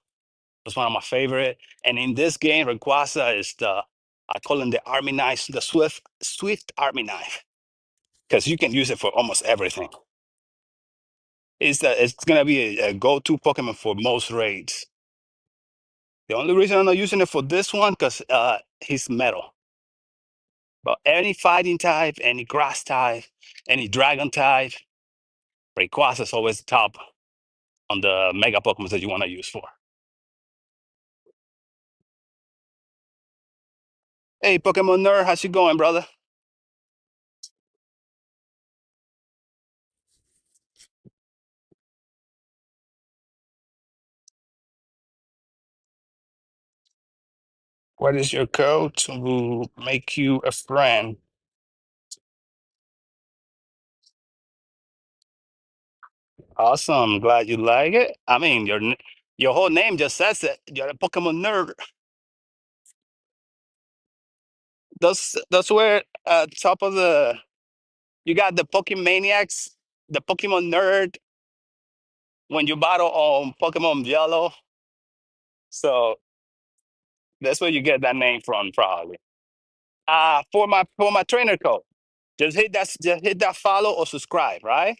Speaker 1: That's one of my favorite. And in this game, Rayquaza is I call him the army knife, the swift army knife, because you can use it for almost everything. It's gonna be a go-to Pokemon for most raids. The only reason I'm not using it for this one, because he's metal. But any fighting type, any grass type, any dragon type, Rayquaza is always top on the mega Pokemon that you want to use for. Hey, Pokemon nerd, how's it going, brother? What is your code to make you a friend? Awesome. Glad you like it. I mean, your whole name just says it. You're a Pokemon nerd. Those were top of the. You got the Pokemaniacs, the Pokemon nerd when you battle on Pokemon Yellow. So that's where you get that name from, probably. For my trainer code, just hit that follow or subscribe, right?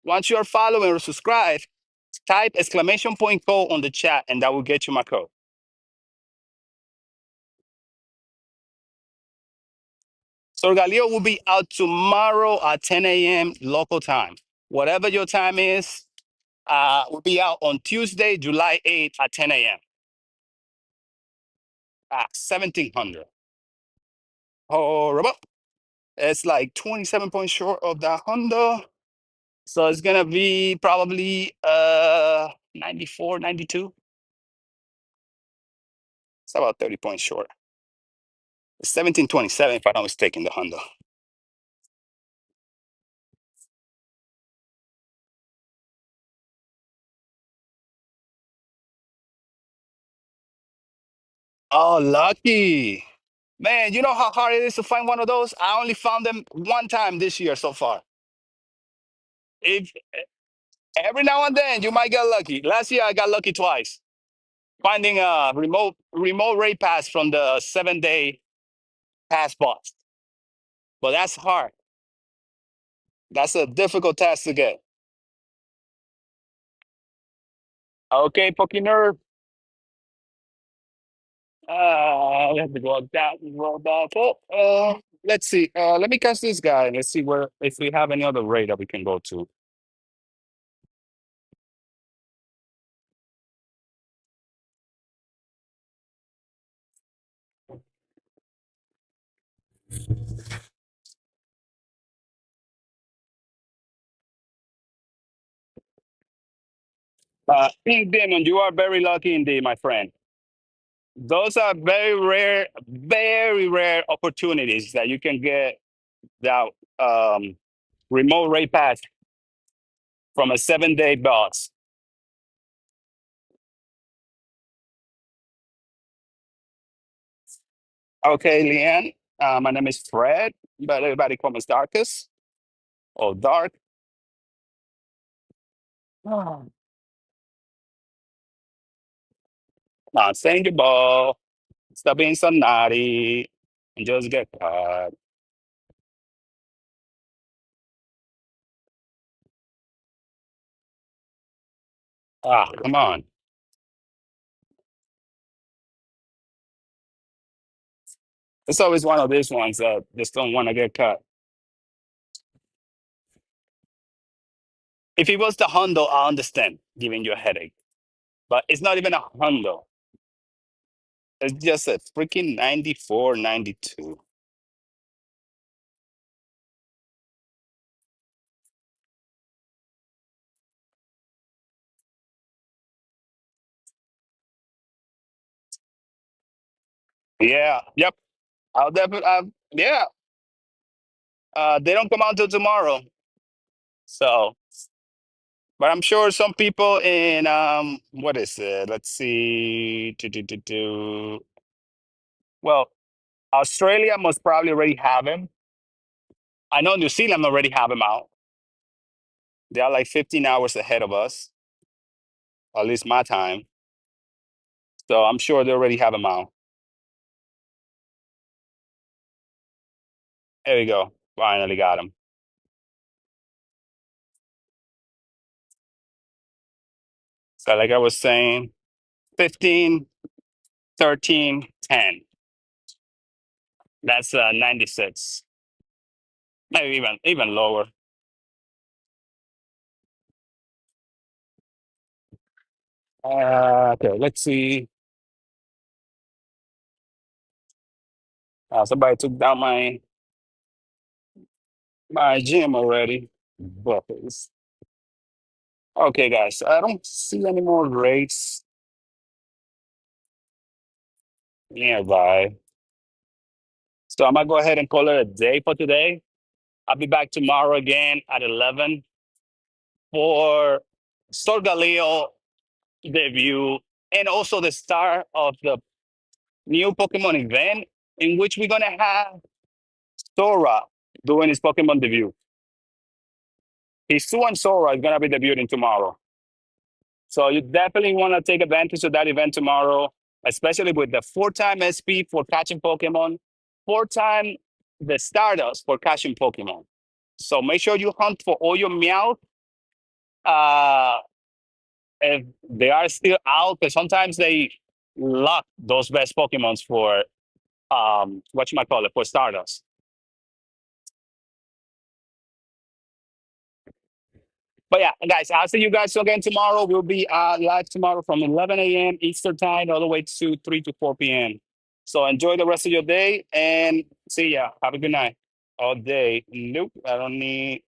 Speaker 1: Once you're following or subscribe, type exclamation point code on the chat, and that will get you my code. So Galileo will be out tomorrow at 10 a.m. local time. Whatever your time is, will be out on Tuesday, July 8th at 10 a.m. 1700. Horrible. It's like 27 points short of that Hundo. So it's gonna be probably 94, 92. It's about 30 points short. It's 1727 if I'm not mistaken, the Hundo. Oh, lucky. Man, you know how hard it is to find one of those? I only found them one time this year so far. If every now and then you might get lucky. Last year I got lucky twice, finding a remote rate pass from the 7 day pass box. But that's hard. That's a difficult task to get. Okay, Pokemon. We have to go down, roll back up. Let's see. Let me catch this guy. Let's see where if we have any other raid that we can go to. Pink Demon, you are very lucky indeed, my friend. Those are very rare opportunities that you can get that remote rate pass from a 7 day box. Okay, Leanne. My name is Fred, but everybody call me Darkus or Dark. Oh. Now, send your ball. Stop being so naughty and just get caught. Ah, come on. It's always one of these ones that just don't want to get caught. If it was the Hundo, I understand giving you a headache, but it's not even a Hundo. It's just a freaking 94, 92. Yeah, yep. I'll definitely, yeah. They don't come out till tomorrow. So, but I'm sure some people in, what is it? Let's see. Well, Australia must probably already have him. I know New Zealand already have him out. They are like 15 hours ahead of us, at least my time. So I'm sure they already have him out. There we go. Finally got him. So like I was saying, 15, 13, 10. That's 96. Maybe even lower. Okay, let's see. Somebody took down my gym already. Buffers. Okay, guys. I don't see any more rates nearby. So I'm gonna go ahead and call it a day for today. I'll be back tomorrow again at 11 for Solgaleo debut and also the start of the new Pokemon event in which we're gonna have Sora doing his Pokemon debut. His Sue Sora is gonna be debuting tomorrow. So you definitely want to take advantage of that event tomorrow, especially with the 4-time SP for catching Pokemon, 4-time the Stardust for catching Pokemon. So make sure you hunt for all your Meowth. Uh, if they are still out, because sometimes they lock those best Pokemons for what you might call it for Stardust. But yeah, guys, I'll see you guys again tomorrow. We'll be live tomorrow from 11 a.m. Eastern time all the way to 3 to 4 p.m. So enjoy the rest of your day and see ya. Have a good night. All day. Nope, I don't need